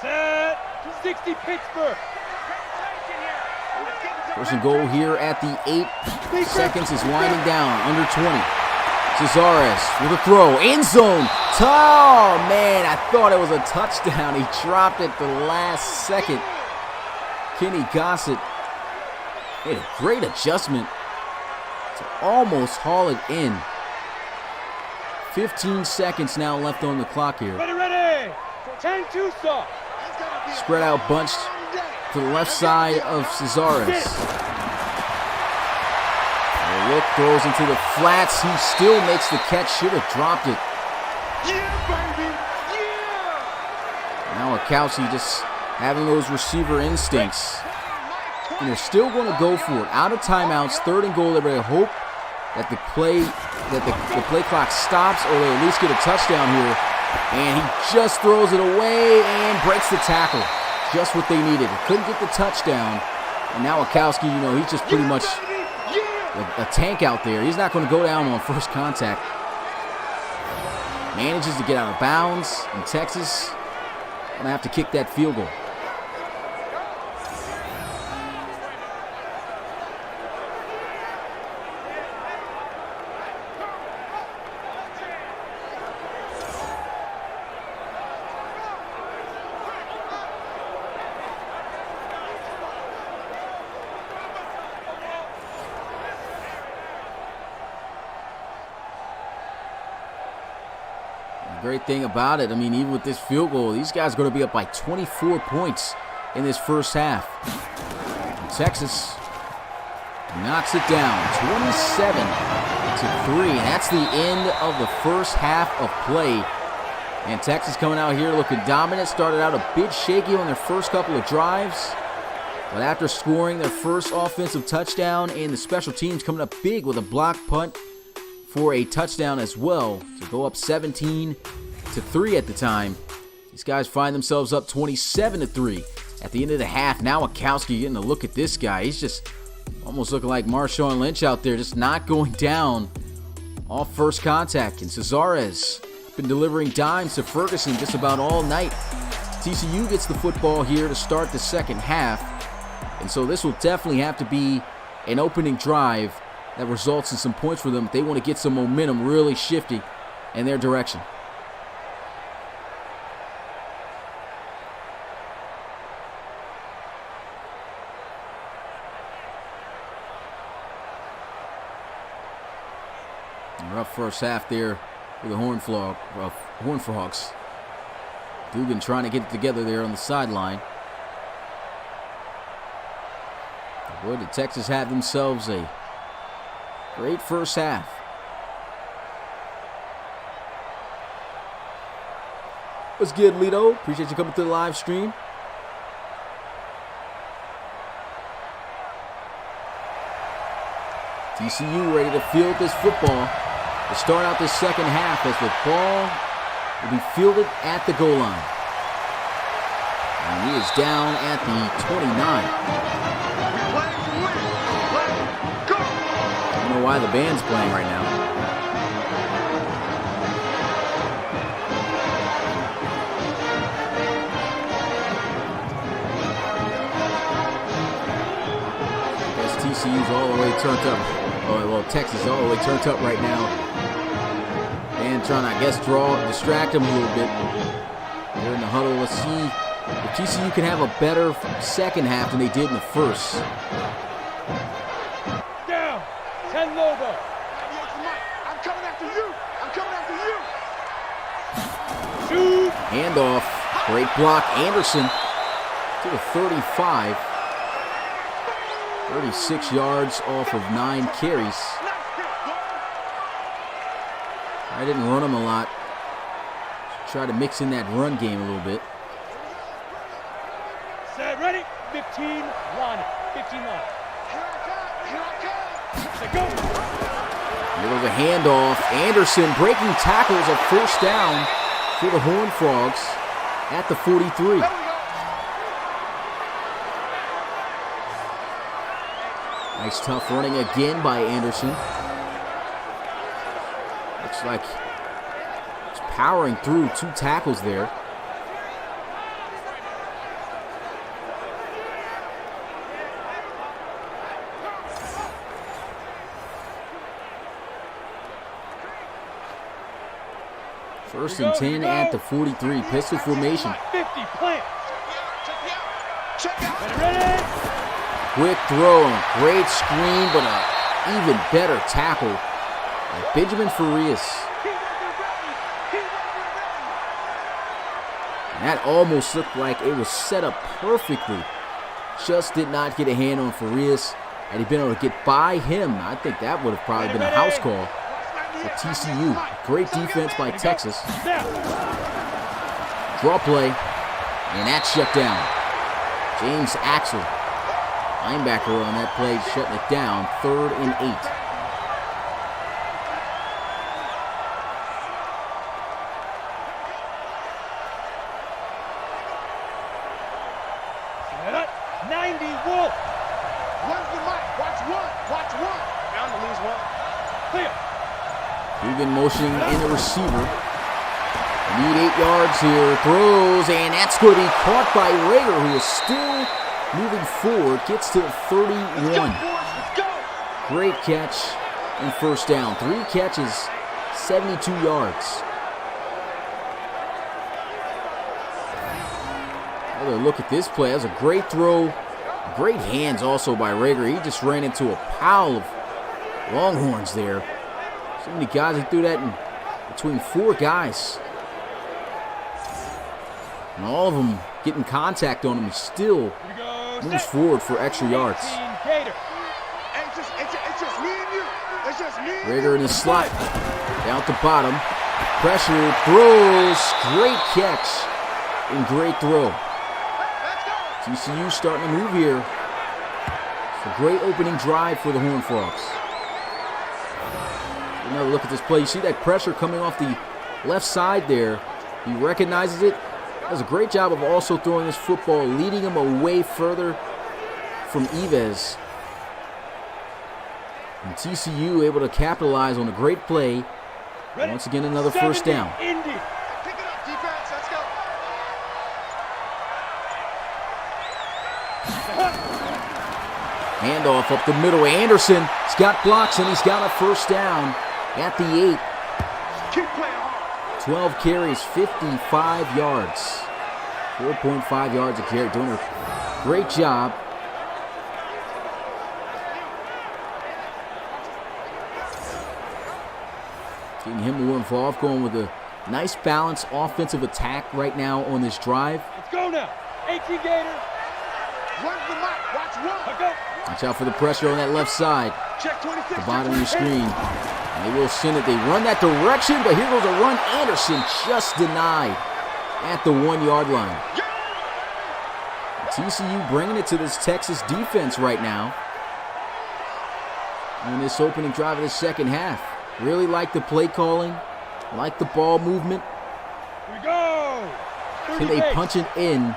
Set. 60 Pittsburgh. 1st and goal here at the 8 seconds is winding down. Under 20. Cesares with a throw. End zone. Oh, man, I thought it was a touchdown. He dropped it the last second. Kenny Gossett made a great adjustment to almost haul it in. 15 seconds now left on the clock here. Ready. 10-2 saw. Spread out bunched to the left side of Cesares. Look, throws into the flats. He still makes the catch. Should have dropped it. Yeah, baby. Yeah. Now Wachowski just having those receiver instincts. And they're still going to go for it. Out of timeouts, 3rd and goal. Everybody hope that the play clock stops, or they at least get a touchdown here. And he just throws it away and breaks the tackle. Just what they needed. He couldn't get the touchdown. And now Wachowski, he's just pretty much a tank out there. He's not going to go down on first contact. Manages to get out of bounds, and Texas going to have to kick that field goal. great thing about it, I mean, even with this field goal, these guys are going to be up by 24 points in this first half. Texas knocks it down, 27-3. And that's the end of the first half of play. And Texas coming out here looking dominant. Started out a bit shaky on their first couple of drives. But after scoring their first offensive touchdown, and the special teams coming up big with a block punt for a touchdown as well, to go up 17-3 at the time. These guys find themselves up 27-3 at the end of the half. Now Wachowski getting a look at this guy. He's just almost looking like Marshawn Lynch out there, just not going down off first contact. And Cesares been delivering dimes to Ferguson just about all night. TCU gets the football here to start the second half. And so this will definitely have to be an opening drive that results in some points for them if they want to get some momentum really shifting in their direction. Rough first half there for the Horned Frogs. Dugan trying to get it together there on the sideline. Boy, did Texas have themselves a great first half. What's good, Lito? Appreciate you coming to the live stream. TCU ready to field this football to start out this second half as the ball will be fielded at the goal line. And he is down at the 29. I don't know why the band's playing right now. I guess TCU's all the way turned up. Oh, well, Texas is all the way turned up right now. And trying to, I guess, distract them a little bit. They're in the huddle. Let's see if TCU can have a better second half than they did in the first. Down. 10 Lobo. I'm coming after you. I'm coming after you. Shoot. Handoff. Great block. Anderson to the 35. 36 yards off of 9 carries. I didn't run him a lot. Try to mix in that run game a little bit. Set, ready. 15 line. 15 line. Set, go. There was a handoff. Anderson breaking tackles, a first down for the Horned Frogs at the 43. Nice tough running again by Anderson. Looks like he's powering through 2 tackles there. First and 10 at the 43. Pistol formation. 50 plant. Ready. Quick throw and great screen, but an even better tackle by Benjamin Farias. And that almost looked like it was set up perfectly. Just did not get a hand on Farias. Had he been able to get by him, I think that would have probably been a house call for TCU. Great defense by Texas. Draw play, and that's shut down. James Axel, linebacker on that play, shutting it down. 3rd and 8. Set up. 90 Wolf. Where's the mic? Watch one. Watch one. Bound to lose one. Clear. Dugan motioning in the receiver. Need 8 yards here. Throws, and that's going to be caught by Rager, who is still moving forward. Gets to the 31. Great catch and first down. 3 catches, 72 yards. Another look at this play. That was a great throw. Great hands also by Rager. He just ran into a pile of Longhorns there. So many guys. He threw that in between 4 guys. And all of them getting contact on him, he still Here we go. moves Set. forward for extra yards. 19 Gator. Hey, it's just me and you. It's just me and Rager in the slot. Down to bottom. Pressure. Throws. Great catch. And great throw. Let's go. TCU starting to move here. It's a great opening drive for the Horned Frogs. Another look at this play. You see that pressure coming off the left side there. He recognizes it. Does a great job of also throwing this football, leading him away further from Yves. And TCU able to capitalize on a great play. Ready? Once again, another first 70, down. Indy. Pick it up, defense. Let's go. Handoff up the middle. Anderson. He's got blocks and he's got a first down at the 8. Keep playing hard. 12 carries, 55 yards. 4.5 yards a carry. Doing a great job. Getting him more involved, going with a nice balanced offensive attack right now on this drive. Let's go now. 18 Gator. Run the mic. Watch one. Let's go. Watch out for the pressure on that left side. Check 26. The bottom of your screen. And they will send it. They run that direction, but here goes a run. Anderson just denied at the 1-yard line. TCU bringing it to this Texas defense right now on this opening drive of the second half. Really like the play calling, like the ball movement. Here we go. Can they punch it in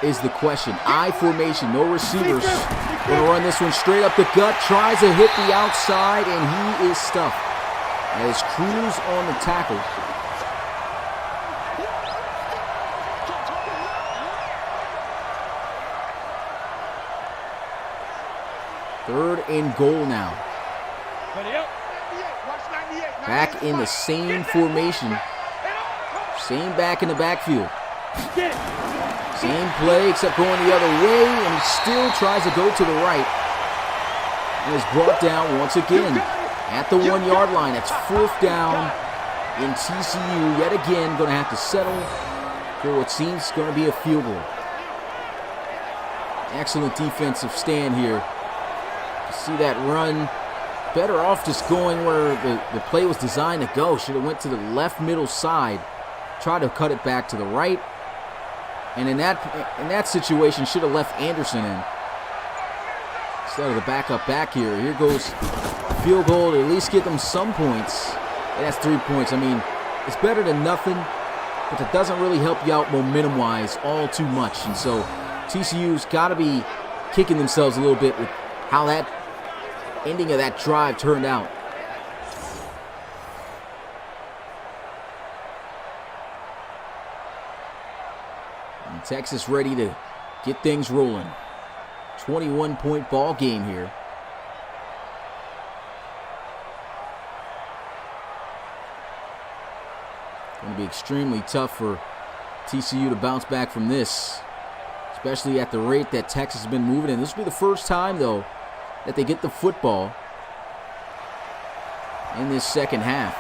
is the question. I formation, no receivers. Going to run this one straight up the gut. Tries to hit the outside, and he is stuffed. As Cruz on the tackle. Third and goal now. Ready up. Watch 98. Back in the same formation. Same back in the backfield. Get it. Same play except going the other way, and he still tries to go to the right. And is brought down once again at the 1-yard line. It's fourth down in TCU. Yet again, going to have to settle for what seems going to be a field goal. Excellent defensive stand here. See that run. Better off just going where the play was designed to go. Should have went to the left middle side. Tried to cut it back to the right. And in that situation, should have left Anderson in. Instead of the backup back here. Here goes field goal to at least get them some points. And that's 3 points. I mean, it's better than nothing, but it doesn't really help you out momentum-wise all too much. And so TCU's got to be kicking themselves a little bit with how that ending of that drive turned out. And Texas ready to get things rolling. 21-point ball game here. Going to be extremely tough for TCU to bounce back from this, especially at the rate that Texas has been moving in. This will be the first time, though, that they get the football in this second half.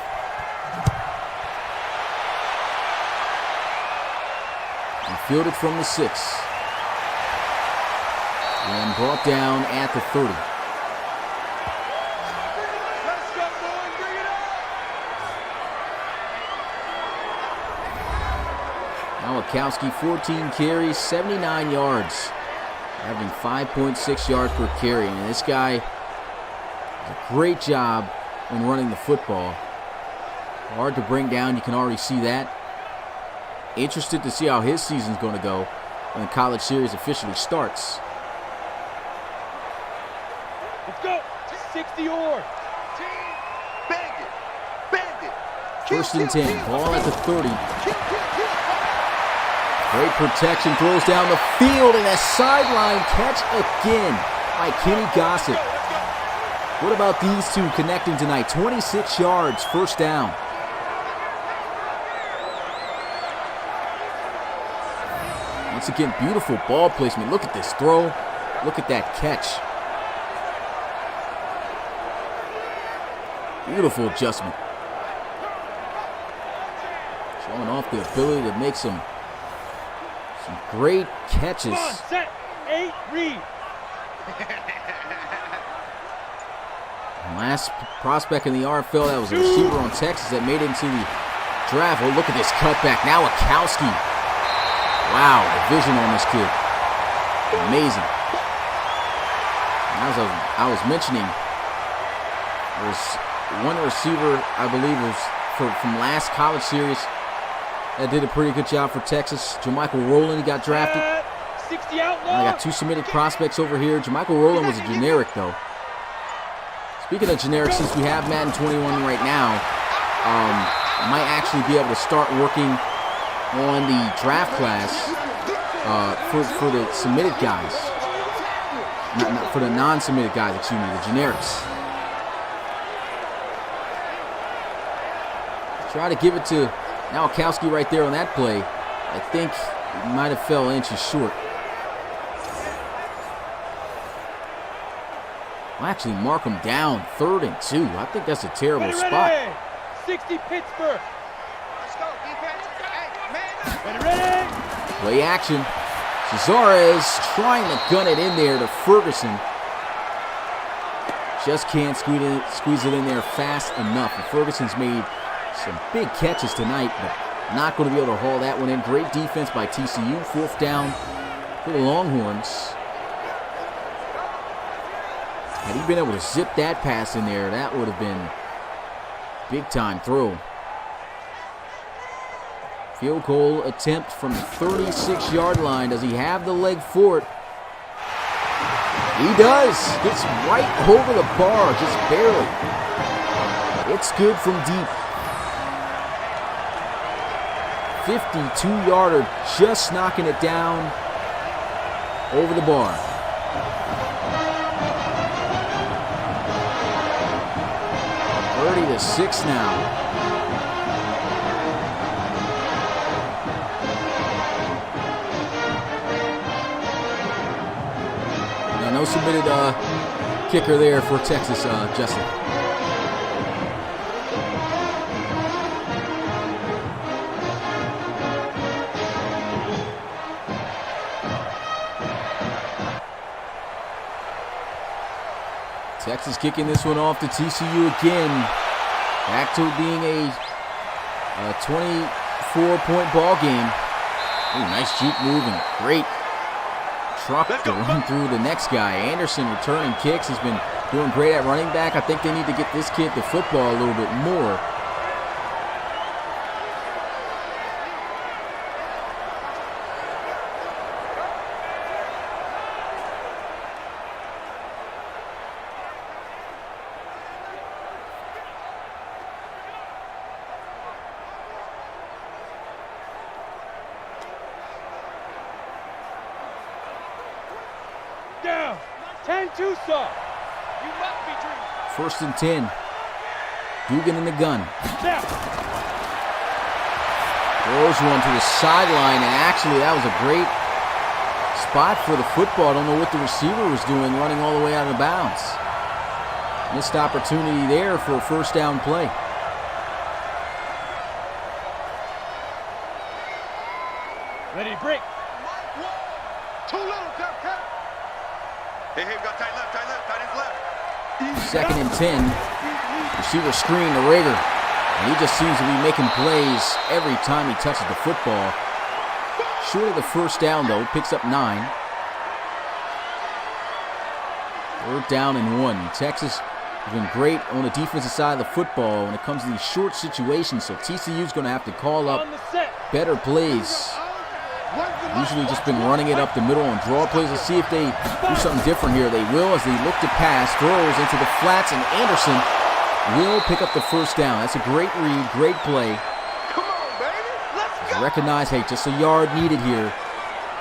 And fielded from the 6. And brought down at the 30. Let's go, boys. Bring it on. Malakowski, 14 carries, 79 yards. Having 5.6 yards per carry. And this guy does a great job in running the football. Hard to bring down, you can already see that. Interested to see how his season's going to go when the college series officially starts. Let's go. 60 yards. Bang it. Bang it. First and 10, ball at the 30. Kill. Great protection, throws down the field, and a sideline catch again by Kenny Gossett. What about these two connecting tonight? 26 yards, first down. Once again, beautiful ball placement. Look at this throw. Look at that catch. Beautiful adjustment. Showing off the ability to make some Some great catches. Come on, set, 8, read. Last prospect in the RFL that was a receiver on Texas that made it into the draft. Oh, look at this cutback. Now Wachowski. Wow, the vision on this kid. Amazing. As I was mentioning, there was one receiver, I believe, was from last college series that did a pretty good job for Texas. Jermichael Rowland, he got drafted. 60 out I got 2 submitted prospects over here. Jermichael Rowland was a generic, though. Speaking of generic, since we have Madden 21 right now, I might actually be able to start working on the draft class for the submitted guys. Not for the non-submitted guys, excuse me, the generics. Try to give it to Wachowski right there on that play. I think he might have fell inches short. I'll actually mark him down, 3rd and 2. I think that's a terrible spot. 60 Pittsburgh. Let's go, defense. Hey, man up. Ready. Play action. Cesarez trying to gun it in there to Ferguson. Just can't squeeze it in there fast enough. And Ferguson's made some big catches tonight, but not going to be able to haul that one in. Great defense by TCU. 4th down for the Longhorns. Had he been able to zip that pass in there, that would have been big-time throw. Field goal attempt from the 36-yard line. Does he have the leg for it? He does. Gets right over the bar, just barely. It's good from deep. 52-yarder, just knocking it down over the bar. 30-6 now. No submitted kicker there for Texas, Justin. Texas kicking this one off to TCU again. Back to being a 24-point ball game. Ooh, nice juke move and great truck to run through the next guy. Anderson returning kicks. He's been doing great at running back. I think they need to get this kid the football a little bit more. Down. 10-2 saw. You must be dreaming. 1st and 10. Dugan in the gun. Now. Throws one to the sideline, and actually that was a great spot for the football. I don't know what the receiver was doing, running all the way out of bounds. Missed opportunity there for a 1st down play. Ready, break. Too little, cut. Hey, got tight left, tight ends left. 2nd and 10. Receiver screen to Rager. And he just seems to be making plays every time he touches the football. Short of the 1st down, though. Picks up 9. 3rd down and 1. Texas has been great on the defensive side of the football when it comes to these short situations. So TCU's going to have to call up better plays. Usually just been running it up the middle on draw plays. Let's see if they do something different here. They will as they look to pass. Throws into the flats, and Anderson will pick up the 1st down. That's a great read, great play. Come on, baby. Let's go. Recognize, hey, just a yard needed here.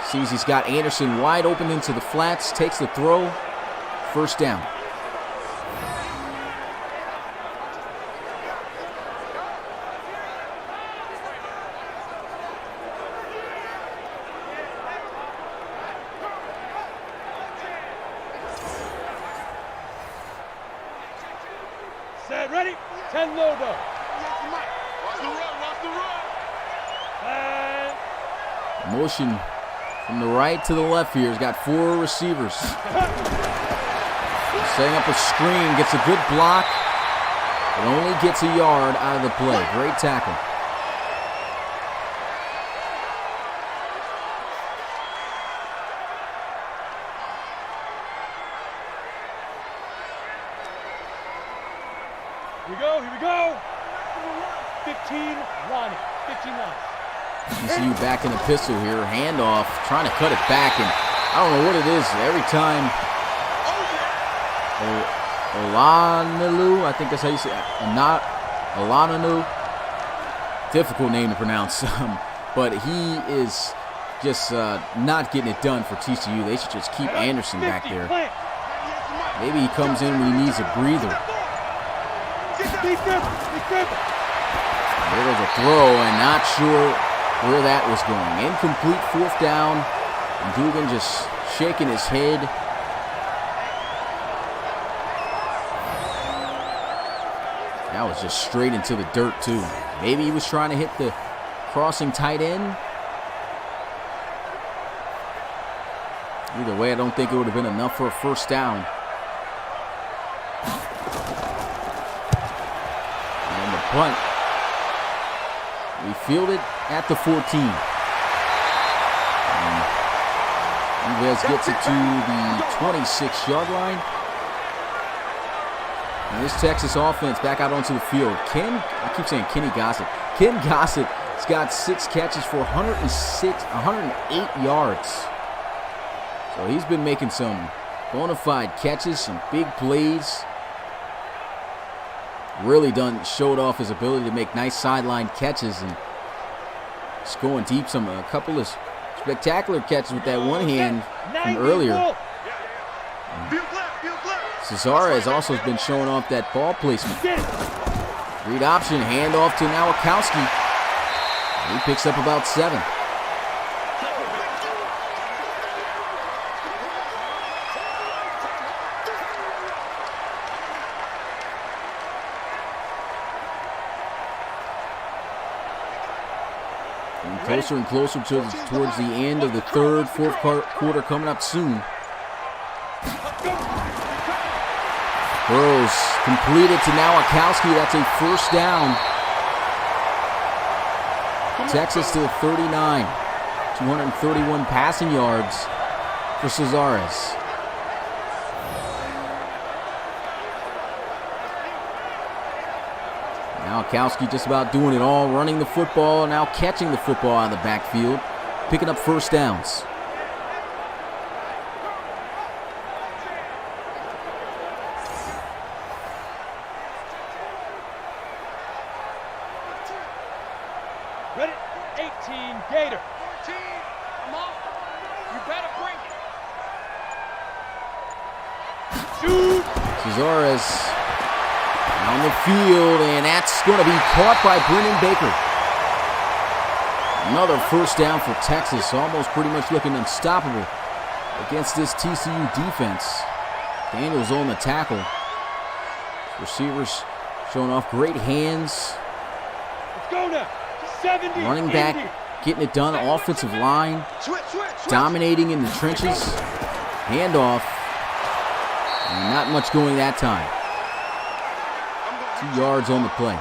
Sees he's got Anderson wide open into the flats. Takes the throw. 1st down. Set, ready. 10 low though. Watch the run. And Motion From the right to the left here, he's got 4 receivers. Setting up a screen, gets a good block. It only gets a yard out of the play. Great tackle. Here we go. 15 line. 15 line. TCU back in the pistol here. Handoff, trying to cut it back, and I don't know what it is. Every time Olanilu, I think that's how you say it. Olananu. Difficult name to pronounce. But he is just not getting it done for TCU. They should just keep Anderson back there. Maybe he comes in when he needs a breather. There goes a throw, and not sure where that was going. Incomplete, 4th down. And Dugan just shaking his head. That was just straight into the dirt, too. Maybe he was trying to hit the crossing tight end. Either way, I don't think it would have been enough for a 1st down. Punt. We fielded at the 14. Yves gets it to the 26-yard line. And this Texas offense back out onto the field. I keep saying Kenny Gossett. Ken Gossett has got 6 catches for 108 yards. So he's been making some bona fide catches, some big plays. Really showed off his ability to make nice sideline catches and just going deep. A couple of spectacular catches with that one hand from earlier. Cesare has also been showing off that ball placement. Read option, handoff to Nowakowski. He picks up about 7. Closer and closer towards the end of the 3rd, 4th quarter coming up soon. Burrows completed to Nowakowski. That's a 1st down. Texas to the 39. 231 passing yards for Cesares. Nowakowski just about doing it all, running the football, now catching the football out of the backfield, picking up 1st downs. Ready? 18 Gator. 14. Come on. You better bring it. Shoot. Cesares on the field, and that's going to be caught by Brennan Baker. Another 1st down for Texas, almost pretty much looking unstoppable against this TCU defense. Daniels on the tackle. Receivers showing off great hands. Let's go now. 70. Running back, getting it done. Offensive line, dominating in the trenches. Handoff. And not much going that time. 2 yards on the play.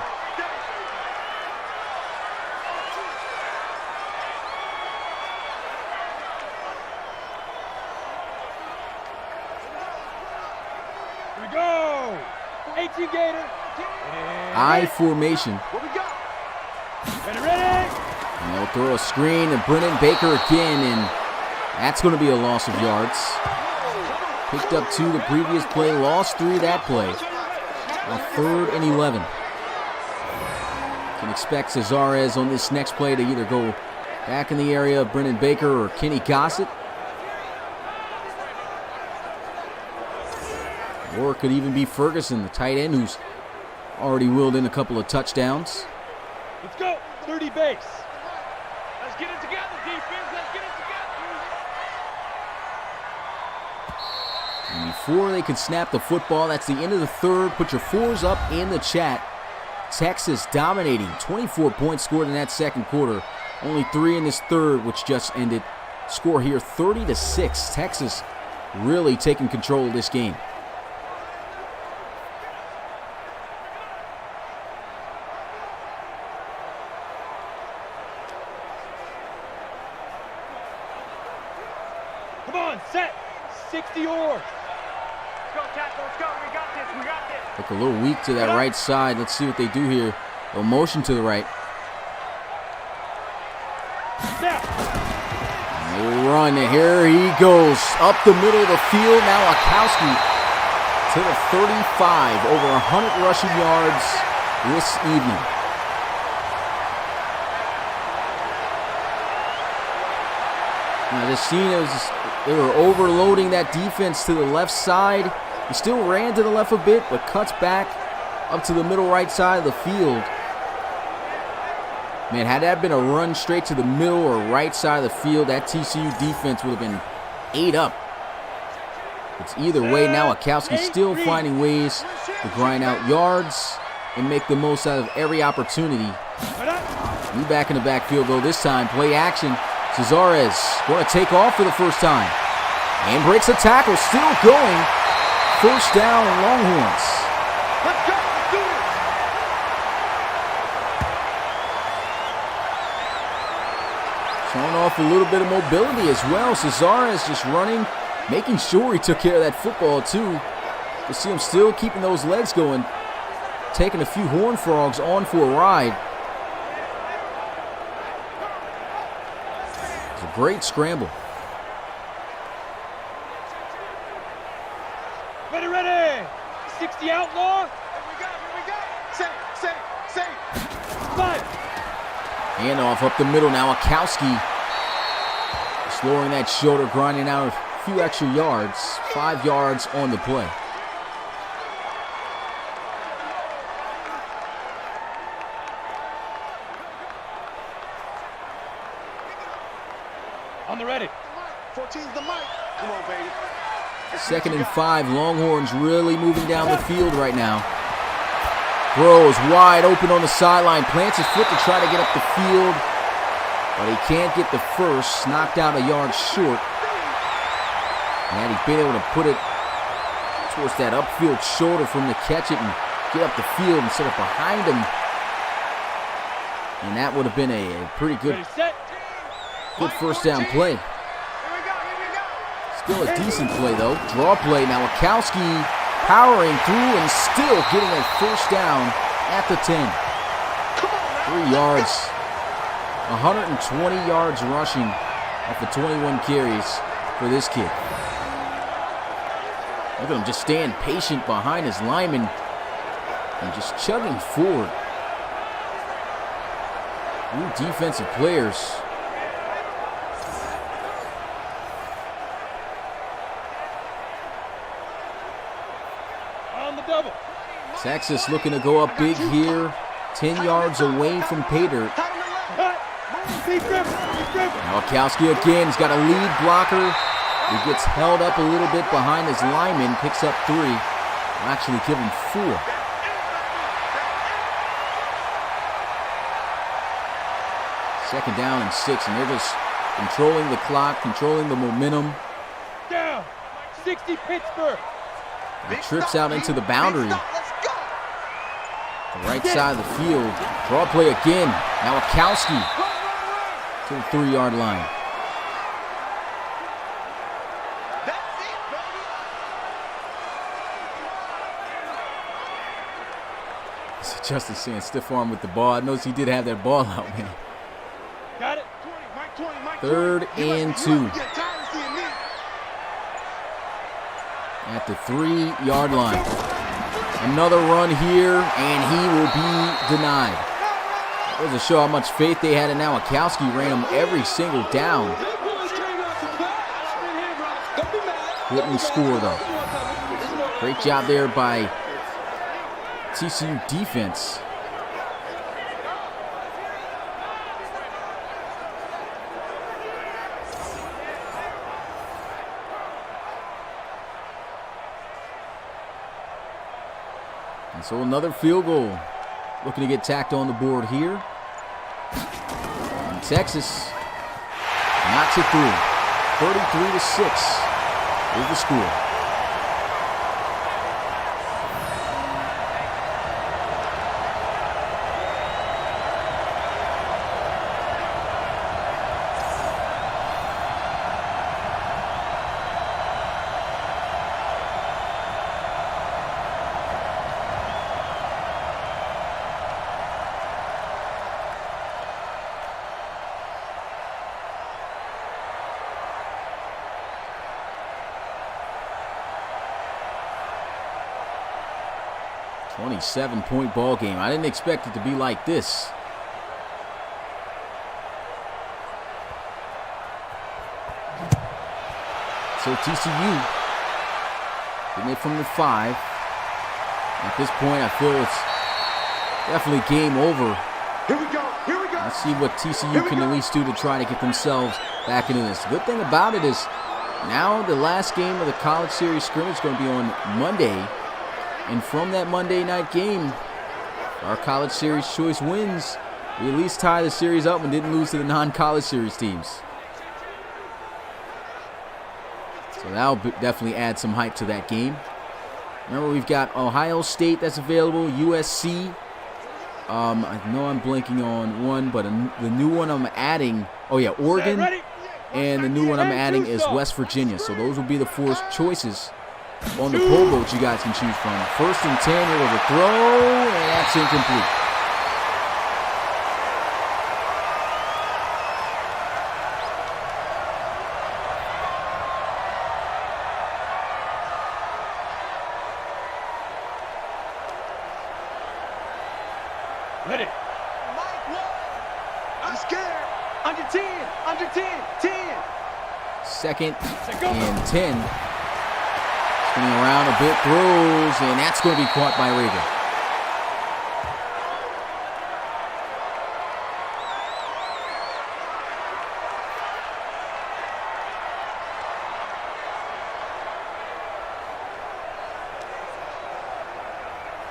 Here we go. 18 Gator. I formation. What we got? Ready. And they'll throw a screen to Brennan Baker again, and that's going to be a loss of yards. Picked up 2 the previous play, lost 3 that play. A 3rd and 11. Can expect Cesares on this next play to either go back in the area of Brennan Baker or Kenny Gossett. Or it could even be Ferguson, the tight end, who's already wheeled in a couple of touchdowns. Let's go. 30 base. Let's get it together, defense. Let's get it together. And before they can snap the football, that's the end of the 3rd. Put your 4s up in the chat. Texas dominating. 24 points scored in that 2nd quarter. Only 3 in this 3rd, which just ended. Score here 30-6. Texas really taking control of this game. Come on, set. 60 or. Let's go, tackle. Let's go. We got this. We got this. Look a little weak to that right side. Let's see what they do here. They'll motion to the right. Snap. They run, and here he goes up the middle of the field. Now Akowski to the 35, over 100 rushing yards this evening. Now this scene is they were overloading that defense to the left side. He still ran to the left a bit, but cuts back up to the middle right side of the field. Man, had that been a run straight to the middle or right side of the field, that TCU defense would have been ate up. It's either way. Now Akowski still finding ways to grind out yards and make the most out of every opportunity. New back in the backfield though this time. Play action. Cesarez going to take off for the first time. And breaks the tackle. Still going. First down, Longhorns. Let's go. Let's do it. Showing off a little bit of mobility as well. Cesarez just running, making sure he took care of that football too. You see him still keeping those legs going. Taking a few Horned Frogs on for a ride. It's a great scramble. Ready, ready. 60 outlaw. Here we go. Say. 5. Handoff up the middle now. Akowski just lowering that shoulder, grinding out a few extra yards. 5 yards on the play. On the ready. 14's the mic. Come on, baby. 2nd and 5. Longhorns really moving down the field right now. Throws wide open on the sideline. Plants his foot to try to get up the field. But he can't get the first. Knocked out a yard short. And he's been able to put it towards that upfield shoulder for him to catch it and get up the field instead of behind him. And that would have been a pretty good Ready, set. first down play. Still a decent play though. Draw play now. Akowski powering through and still getting a first down at the 10. 3 yards. 120 yards rushing off of 21 carries for this kid. Look at him just staying patient behind his lineman and just chugging forward. New defensive players. On the double. Texas looking to go up big here. 10 yards away from pay dirt. Cut. Deep grip. Now Akowski again. He's got a lead blocker. He gets held up a little bit behind his lineman. Picks up 3. Will actually give him 4. Second down and 6. And they're just controlling the clock, controlling the momentum. Down. 60 Pittsburgh. He trips out into the boundary. The right side of the field. Draw play again. Now Akowski to the 3-yard line. Justin saying stiff arm with the ball. I noticed he did have that ball out, man. Got it. 3rd and 2. At the 3-yard line. Another run here, and he will be denied. That was to show how much faith they had in now. Akowski ran him every single down. Couldn't score, though. Great job there by TCU defense. And so another field goal looking to get tacked on the board here. And Texas knocks it through. 33-6 is the score. Point ball game. I didn't expect it to be like this. So TCU getting it from the 5. At this point, I feel it's definitely game over. Here we go. Here we go. Let's see what TCU can at least do to try to get themselves back into this. The good thing about it is now the last game of the College Series Scrimmage is going to be on Monday. And from that Monday night game, our College Series choice wins. We at least tie the series up and didn't lose to the non-College Series teams. So that'll definitely add some hype to that game. Remember, we've got Ohio State that's available, USC. I know I'm blanking on one, but the new one I'm adding, Oregon. And the new one I'm adding is West Virginia. So those will be the 4 choices on the poll vote you guys can choose from. 1st and 10, here with a throw, and that's incomplete. Ready. I'm scared. Under 10. Under 10. 10. 2nd and 10. Spinning around a bit, throws, and that's going to be caught by Rager.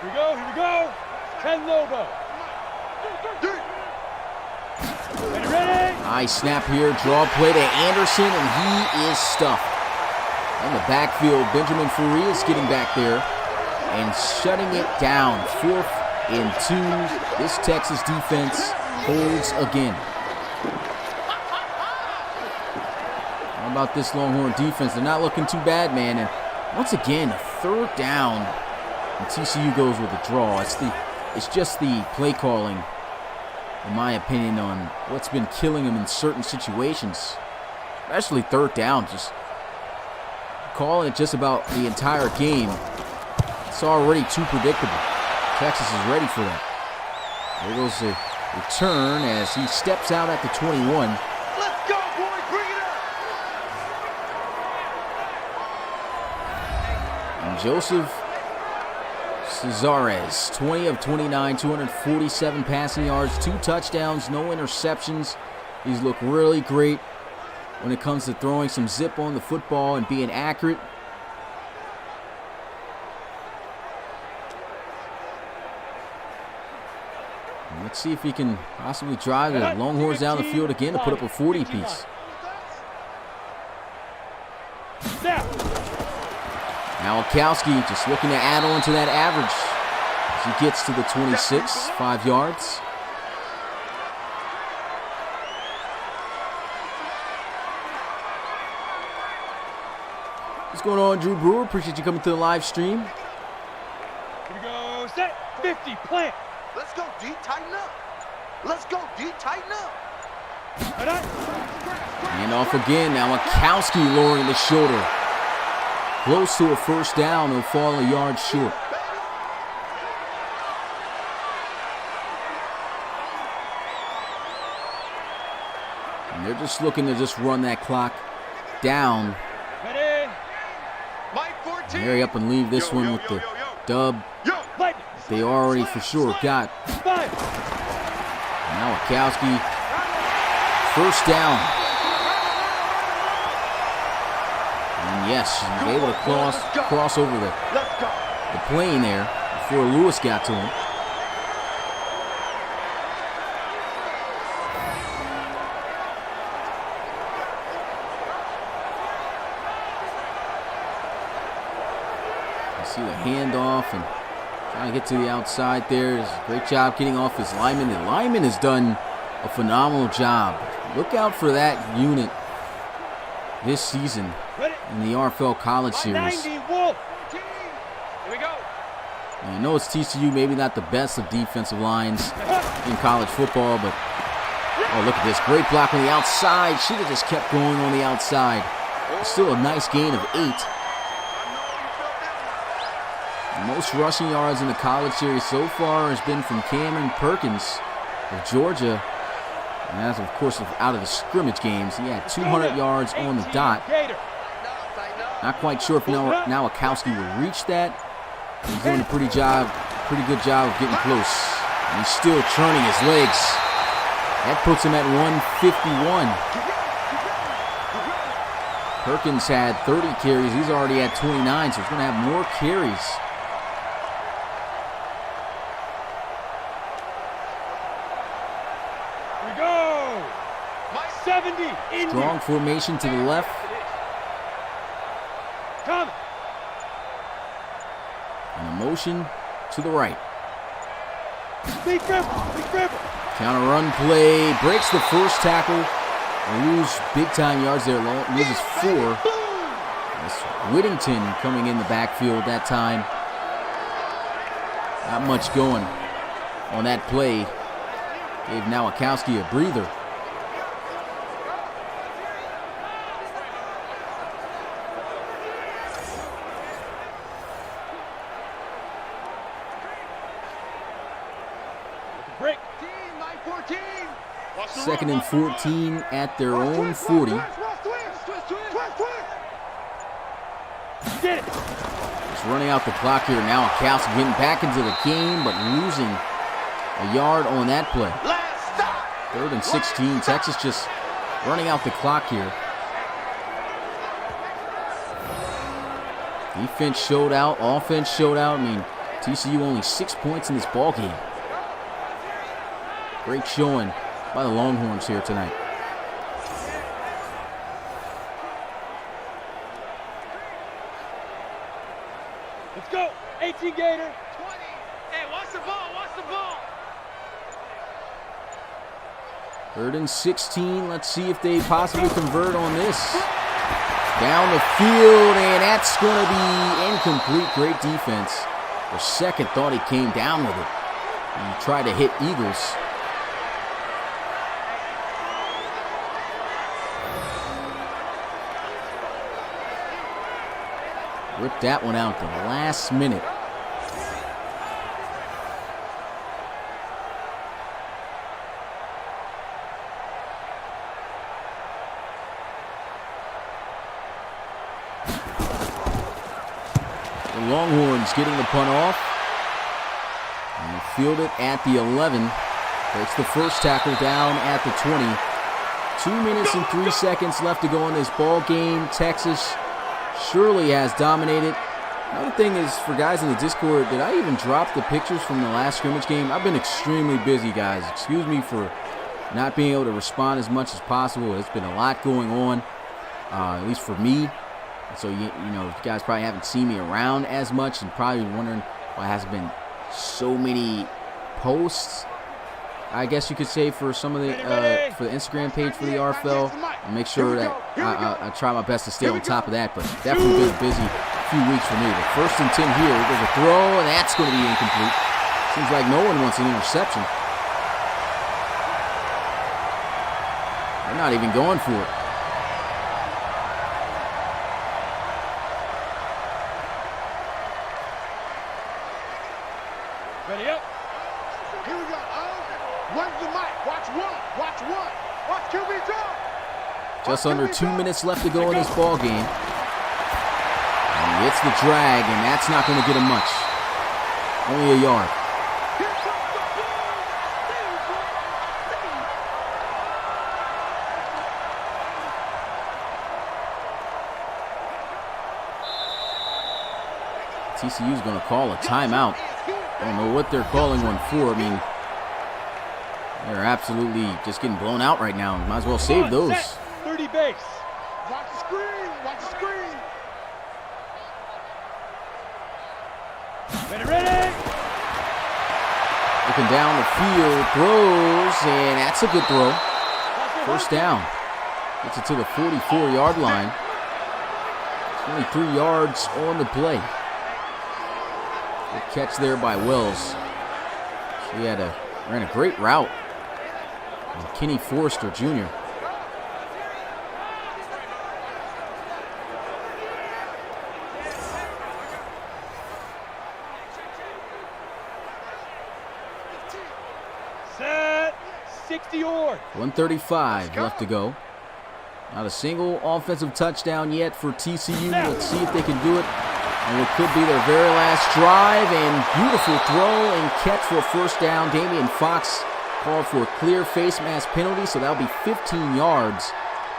Here we go. Here we go. 10 Lobo. Ready. Nice snap here, draw play to Anderson, and he is stuffed. In the backfield, Benjamin Fourie is getting back there and shutting it down. 4th and 2. This Texas defense holds again. How about this Longhorn defense? They're not looking too bad, man. And once again, a 3rd down, and TCU goes with a draw. It's just the play calling, in my opinion, on what's been killing them in certain situations, especially 3rd down. Just calling it just about the entire game. It's already too predictable. Texas is ready for that. There goes the return as he steps out at the 21. Let's go, boys. Bring it up. And Joseph Cesares, 20 of 29, 247 passing yards, 2 touchdowns, no interceptions. He's looked really great when it comes to throwing some zip on the football and being accurate. And let's see if he can possibly drive the Longhorns down the field again to put up a 40-piece. Malakowski just looking to add on to that average as he gets to the 26, 5 yards. What's going on, Drew Brewer? Appreciate you coming to the live stream. Here we go. Set. 50. Plant. Let's go, D. Tighten up. Let's go, D. Tighten up. And off again. Now Malakowski lowering the shoulder. Close to a 1st down. He'll fall a yard short. And they're just looking to just run that clock down. Ready. And hurry up and leave this one with the dub they already for sure got. Now Malakowski, 1st down. And yes, he was able to cross over the plane there before Lewis got to him. You see the handoff and trying to get to the outside there. It's a great job getting off his lineman. The lineman has done a phenomenal job. Look out for that unit this season in the RFL College Series. Here we go. I know it's TCU, maybe not the best of defensive lines in college football, but oh, look at this. Great block on the outside. Should have just kept going on the outside. Still a nice gain of 8. Most rushing yards in the college series so far has been from Cameron Perkins of Georgia. And that's, of course, out of the scrimmage games. He had 200 yards on the dot. Not quite sure if Nowakowski will reach that. He's doing a pretty good job of getting close. And he's still churning his legs. That puts him at 151. Perkins had 30 carries. He's already at 29, so he's going to have more carries. Here we go. 70. Strong formation to the left. Come. And a motion to the right. Big dribble. Counter run play. Breaks the first tackle. Lose big time yards there. Loses 4. That's Whittington coming in the backfield that time. Not much going on that play. Gave Nowakowski a breather. Break. 2nd and 14 at their own 40. Get it. Just running out the clock here. Nowakowski getting back into the game, but losing a yard on that play. 3rd and 16. Texas just running out the clock here. Defense showed out. Offense showed out. I mean, TCU only 6 points in this ball game. Great showing by the Longhorns here tonight. Let's go. 18 Gator. 20. Hey, watch the ball. 3rd and 16. Let's see if they possibly convert on this. Down the field, and that's going to be incomplete. Great defense. For second, thought he came down with it. He tried to hit Eagles. Ripped that one out the last minute. The Longhorns getting the punt off. And field it at the 11. Breaks the first tackle down at the 20. 2 minutes and 3 seconds left to go in this ball game. Texas surely has dominated. Another thing is, for guys in the Discord, did I even drop the pictures from the last scrimmage game? I've been extremely busy, guys. Excuse me for not being able to respond as much as possible. It's been a lot going on, at least for me. So, you know, you guys probably haven't seen me around as much and probably wondering why hasn't been so many posts, I guess you could say, for some of the for the Instagram page for the RFL. I'll make sure that I try my best to stay on top of that, but definitely been a busy few weeks for me. But 1st and 10 here. There's a throw, and that's going to be incomplete. Seems like no one wants an interception. They're not even going for it. Ready up. Here we go. When's the mic? Watch one. Watch QB jump. Just under 2 minutes left to go in this ball game. And he hits the drag, and that's not going to get him much. Only a yard. TCU's going to call a timeout. I don't know what they're calling one for. I mean, they're absolutely just getting blown out right now. Might as well save those. 30 base. Watch the screen. Ready. Looking down the field, throws, and that's a good throw. First down. Gets it to the 44-yard line. 23 yards on the play. Good catch there by Wells. So he ran a great route. And Kenny Forrester Jr. Set. 60 yard. 1:35 left to go. Not a single offensive touchdown yet for TCU. Let's see if they can do it. And it could be their very last drive. And beautiful throw and catch for a first down. Damian Fox called for a clear face mask penalty, so that'll be 15 yards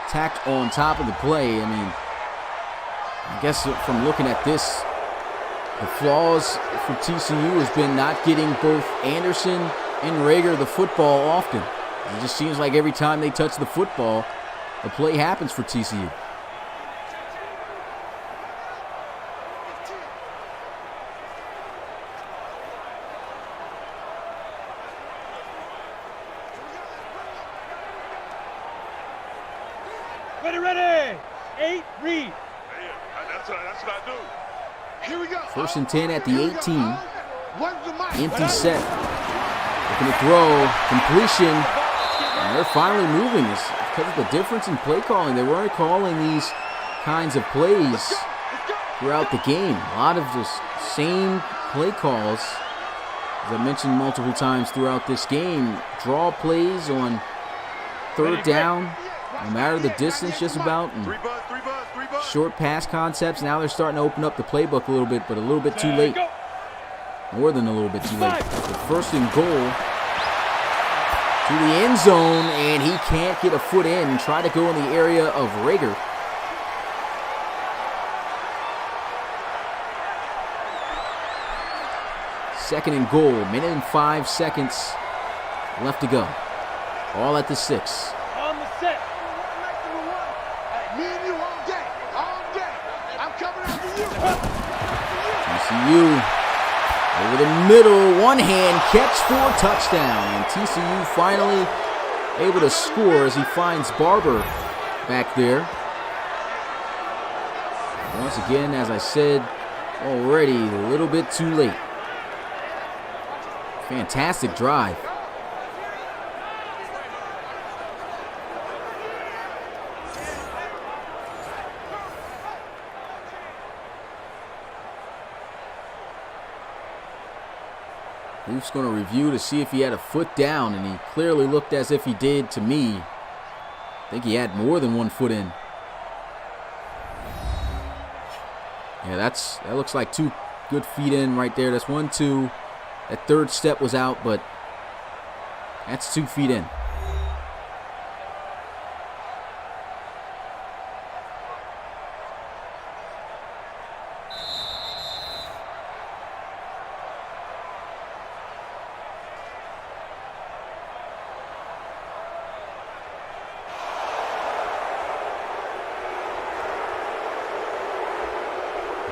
tacked on top of the play. I mean, I guess from looking at this, the flaws for TCU has been not getting both Anderson and Rager the football often. It just seems like every time they touch the football, the play happens for TCU. Ready. 8, read. That's what I do. Here we go. First and 10 at the 18. Empty set. Looking to throw. Completion. And they're finally moving this because of the difference in play calling. They weren't calling these kinds of plays throughout the game. A lot of just same play calls. As I mentioned multiple times throughout this game, draw plays on third down, no matter the distance just about, and short pass concepts. Now they're starting to open up the playbook a little bit, but a little bit too late. More than a little bit too late. The first and goal to the end zone, and he can't get a foot in and try to go in the area of Rager. Second and goal, minute and 5 seconds left to go. All at the 6. On the set. Me and you all day. I'm coming after you. TCU over the middle, one hand catch for touchdown. And TCU finally able to score as he finds Barber back there. Once again, as I said already, a little bit too late. Fantastic drive. Luke's going to review to see if he had a foot down, and he clearly looked as if he did to me. I think he had more than 1 foot in. Yeah, that looks like 2 good feet in right there. That's 1, 2. That third step was out, but that's 2 feet in.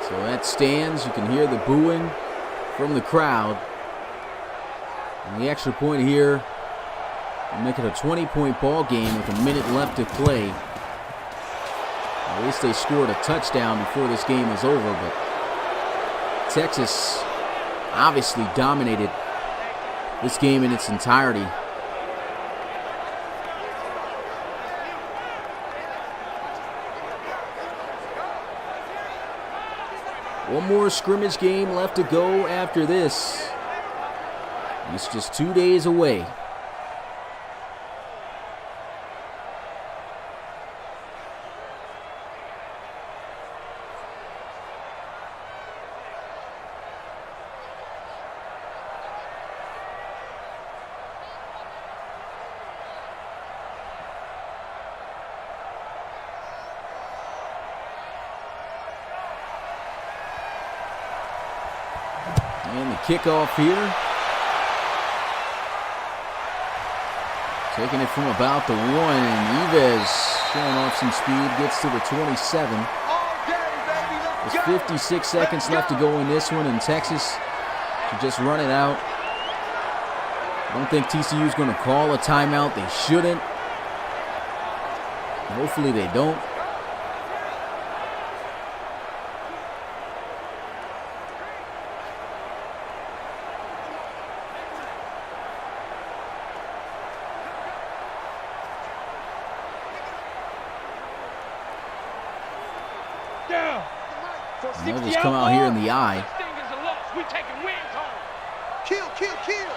So that stands. You can hear the booing from the crowd. And the extra point here will make it a 20-point ball game with a minute left to play. At least they scored a touchdown before this game was over, but Texas obviously dominated this game in its entirety. One more scrimmage game left to go after this. It's just 2 days away. And the kickoff here. Taking it from about the 1, and Yves showing off some speed, gets to the 27. There's 56 seconds left to go in this one, and Texas to just run it out. I don't think TCU is going to call a timeout. They shouldn't. Hopefully they don't. And they'll just come out here in the eye. Kill, kill, kill.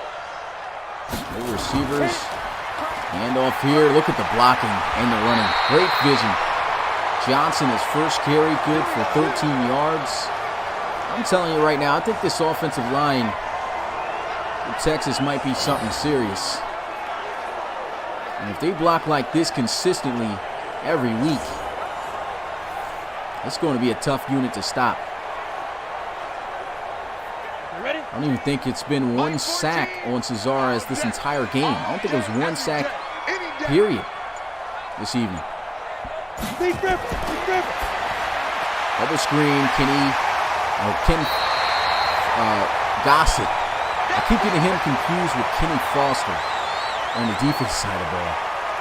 No receivers. Handoff here. Look at the blocking and the running. Great vision. Johnson, his first carry, good for 13 yards. I'm telling you right now, I think this offensive line in Texas might be something serious. And if they block like this consistently every week, it's going to be a tough unit to stop. I don't even think it's been one sack on Cesares this entire game. I don't think it was one sack, period, this evening. Double screen, Gossett. I keep getting him confused with Kenny Foster on the defense side of the ball.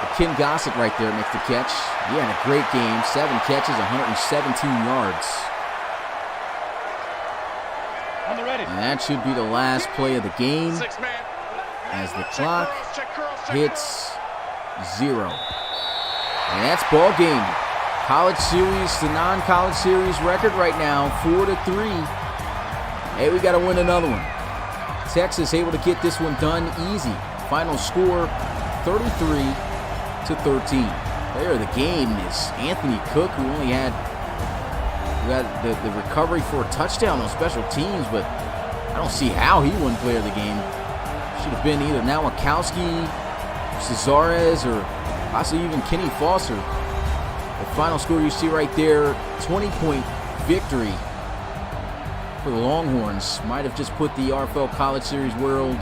But Ken Gossett right there makes the catch. He had a great game. 7 catches, 117 yards. And that should be the last play of the game as the clock hits 0. And that's ball game. College series to non-college series record right now, 4-3. Hey, we got to win another one. Texas able to get this one done easy. Final score, 33-13. Player of the game is Anthony Cook, who only had the recovery for a touchdown on special teams, but I don't see how he won player of the game. Should have been either Nowakowski, Cesares, or possibly even Kenny Foster. The final score you see right there, 20-point victory for the Longhorns. Might have just put the RFL College Series world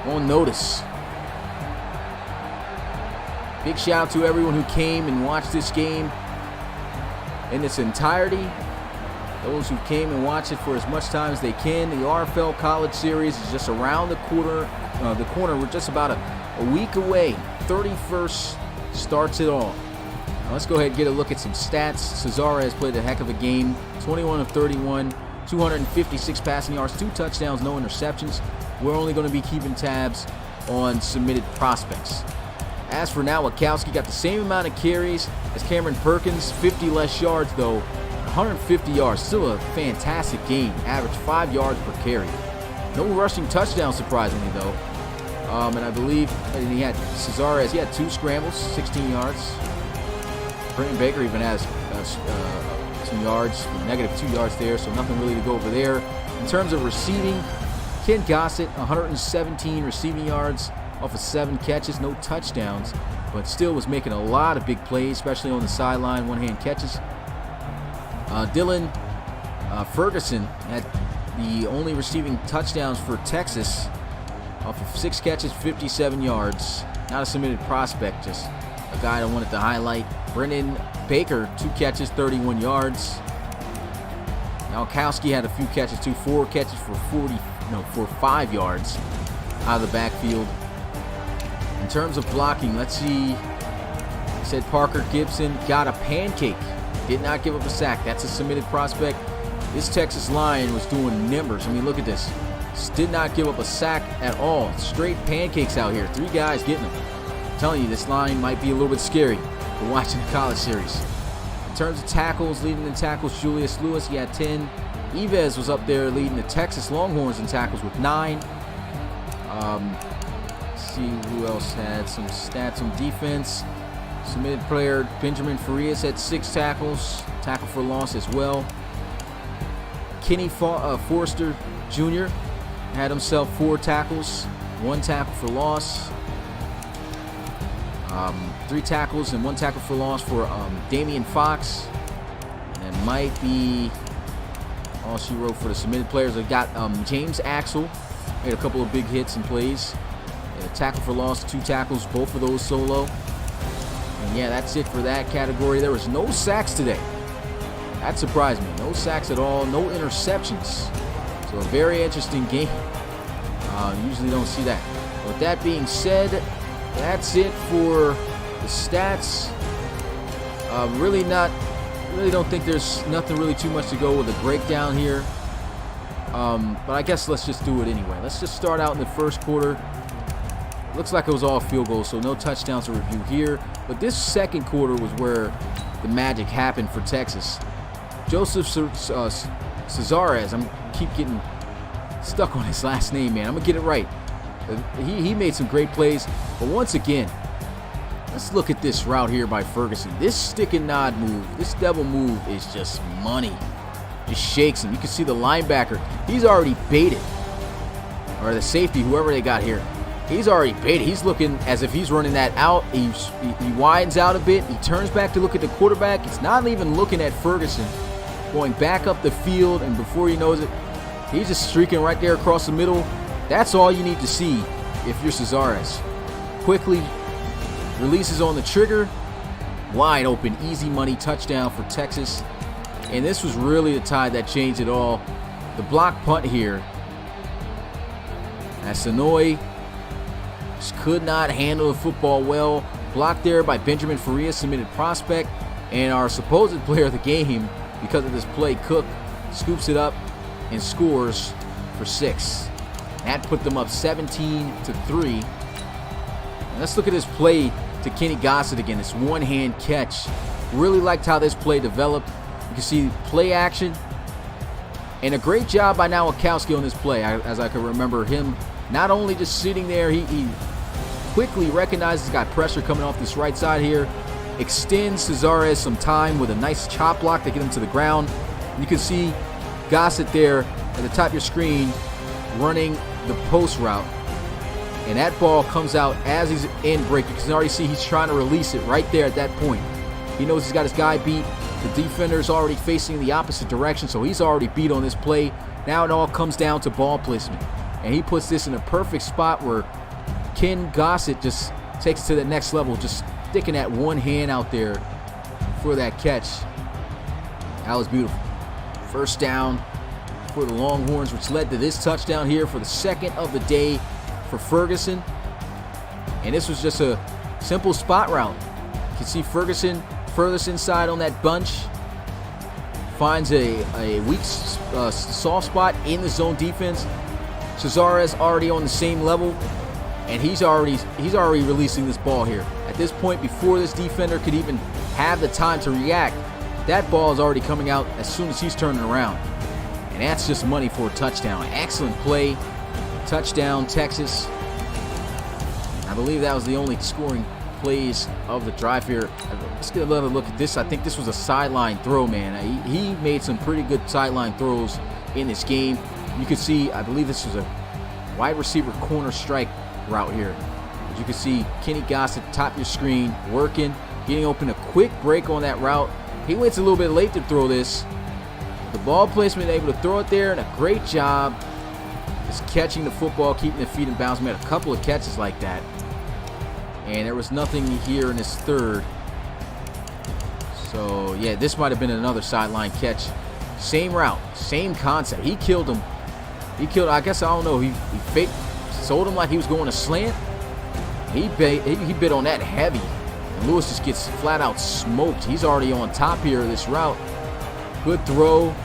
on notice. Big shout out to everyone who came and watched this game in its entirety. Those who came and watched it for as much time as they can. The RFL College Series is just around the corner. We're just about a week away. 31st starts it all. Now let's go ahead and get a look at some stats. Cesares played a heck of a game. 21 of 31, 256 passing yards, 2 touchdowns, no interceptions. We're only going to be keeping tabs on submitted prospects. As for Nowakowski, got the same amount of carries as Cameron Perkins, 50 less yards though, 150 yards. Still a fantastic game, average 5 yards per carry. No rushing touchdowns, surprisingly though. And I believe he had Cesares, he had 2 scrambles, 16 yards. Brenton Baker even has some yards, -2 yards there, so nothing really to go over there. In terms of receiving, Ken Gossett, 117 receiving yards off of 7 catches, no touchdowns, but still was making a lot of big plays, especially on the sideline, one-hand catches. Dylan Ferguson had the only receiving touchdowns for Texas off of 6 catches, 57 yards. Not a submitted prospect, just a guy I wanted to highlight. Brendan Baker, 2 catches, 31 yards. Nowakowski had a few catches too, 4 catches for 5 yards out of the backfield. In terms of blocking, let's see. Said Parker Gibson got a pancake. Did not give up a sack. That's a submitted prospect. This Texas line was doing numbers. I mean, look at this. Did not give up a sack at all. Straight pancakes out here. 3 guys getting them. I'm telling you, this line might be a little bit scary for watching the college series. In terms of tackles, leading the tackles, Julius Lewis, he had 10. Yves was up there leading the Texas Longhorns in tackles with 9. See who else had some stats on defense. Submitted player Benjamin Farias had 6 tackles, tackle for loss as well. Kenny Forster Jr. had himself 4 tackles, 1 tackle for loss. 3 tackles and 1 tackle for loss for Damian Fox. And that might be all she wrote for the submitted players. I got James Axel, made a couple of big hits and plays. A tackle for loss, 2 tackles, both of those solo. And yeah, that's it for that category. There was no sacks today. That surprised me. No sacks at all, no interceptions. So a very interesting game. Usually don't see that. With that being said, that's it for the stats. Really don't think there's nothing really too much to go with the breakdown here. But I guess let's just do it anyway. Let's just start out in the first quarter. Looks like it was all field goals, so no touchdowns to review here. But this second quarter was where the magic happened for Texas. Joseph Cesares, keep getting stuck on his last name, man. I'm going to get it right. He made some great plays. But once again, let's look at this route here by Ferguson. This stick and nod move, this devil move is just money. Just shakes him. You can see the linebacker. He's already baited. Or the safety, whoever they got here. He's already baited. He's looking as if he's running that out. He widens out a bit. He turns back to look at the quarterback. He's not even looking at Ferguson. Going back up the field, and before he knows it, he's just streaking right there across the middle. That's all you need to see if you're Cesares. Quickly releases on the trigger. Wide open, easy money touchdown for Texas. And this was really the tie that changed it all. The block punt here. As Sonoy just could not handle the football well. Blocked there by Benjamin Faria, submitted prospect. And our supposed player of the game, because of this play, Cook, scoops it up and scores for 6. That put them up 17-3. And let's look at this play to Kenny Gossett again. This one-hand catch. Really liked how this play developed. You can see play action. And a great job by Nowakowski on this play. As I can remember him not only just sitting there, he quickly recognizes he's got pressure coming off this right side here. Extends Cesares some time with a nice chop block to get him to the ground. You can see Gossett there at the top of your screen running the post route. And that ball comes out as he's in break. You can already see he's trying to release it right there at that point. He knows he's got his guy beat. The defender's already facing the opposite direction, so he's already beat on this play. Now it all comes down to ball placement. And he puts this in a perfect spot where Ken Gossett just takes it to the next level, just sticking that one hand out there for that catch. That was beautiful. First down for the Longhorns, which led to this touchdown here for the second of the day for Ferguson. And this was just a simple spot route. You can see Ferguson furthest inside on that bunch. Finds a weak soft spot in the zone defense. Cesares already on the same level, and he's already releasing this ball here. At this point, before this defender could even have the time to react, that ball is already coming out as soon as he's turning around. And that's just money for a touchdown. Excellent play. Touchdown, Texas. I believe that was the only scoring plays of the drive here. Let's get another look at this. I think this was a sideline throw, man. He made some pretty good sideline throws in this game. You can see, I believe this was a wide receiver corner strike route here. As you can see, Kenny Gossett, top of your screen, working, getting open, a quick break on that route. He waits a little bit late to throw this. The ball placement, able to throw it there, and a great job just catching the football, keeping the feet in bounds. Made a couple of catches like that. And there was nothing here in this third. So, yeah, this might have been another sideline catch. Same route, same concept. He killed him. I guess, I don't know, he sold him like he was going to slant. He bit on that heavy. And Lewis just gets flat out smoked. He's already on top here of this route. Good throw.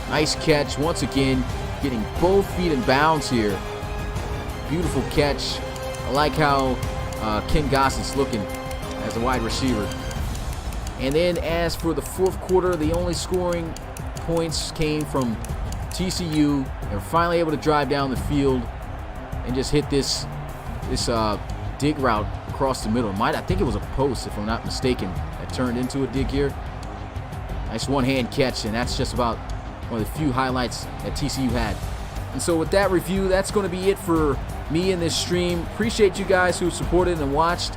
Nice catch. Once again, getting both feet in bounds here. Beautiful catch. I like how Ken Gossett's looking as a wide receiver. And then as for the fourth quarter, the only scoring points came from TCU. They were finally able to drive down the field and just hit this dig route across the middle. I think it was a post, if I'm not mistaken, that turned into a dig here. Nice one-hand catch, and that's just about one of the few highlights that TCU had. And so with that review, that's going to be it for me in this stream. Appreciate you guys who supported and watched.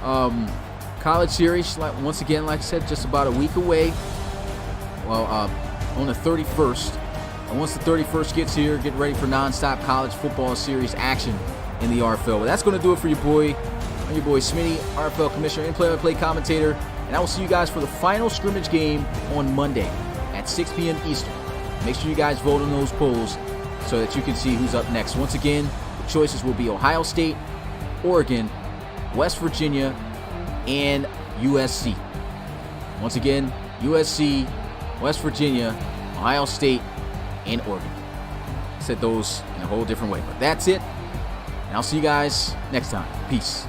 College series, once again, like I said, just about a week away. Well, on the 31st. And once the 31st gets here, get ready for non-stop college football series action in the RFL. But that's going to do it for your boy. I'm your boy Smitty, RFL commissioner and play-by-play commentator. And I will see you guys for the final scrimmage game on Monday at 6 p.m. Eastern. Make sure you guys vote on those polls so that you can see who's up next. Once again, the choices will be Ohio State, Oregon, West Virginia, and USC. Once again, USC, West Virginia, Ohio State, and Oregon. I said those in a whole different way, but that's it. And I'll see you guys next time. Peace.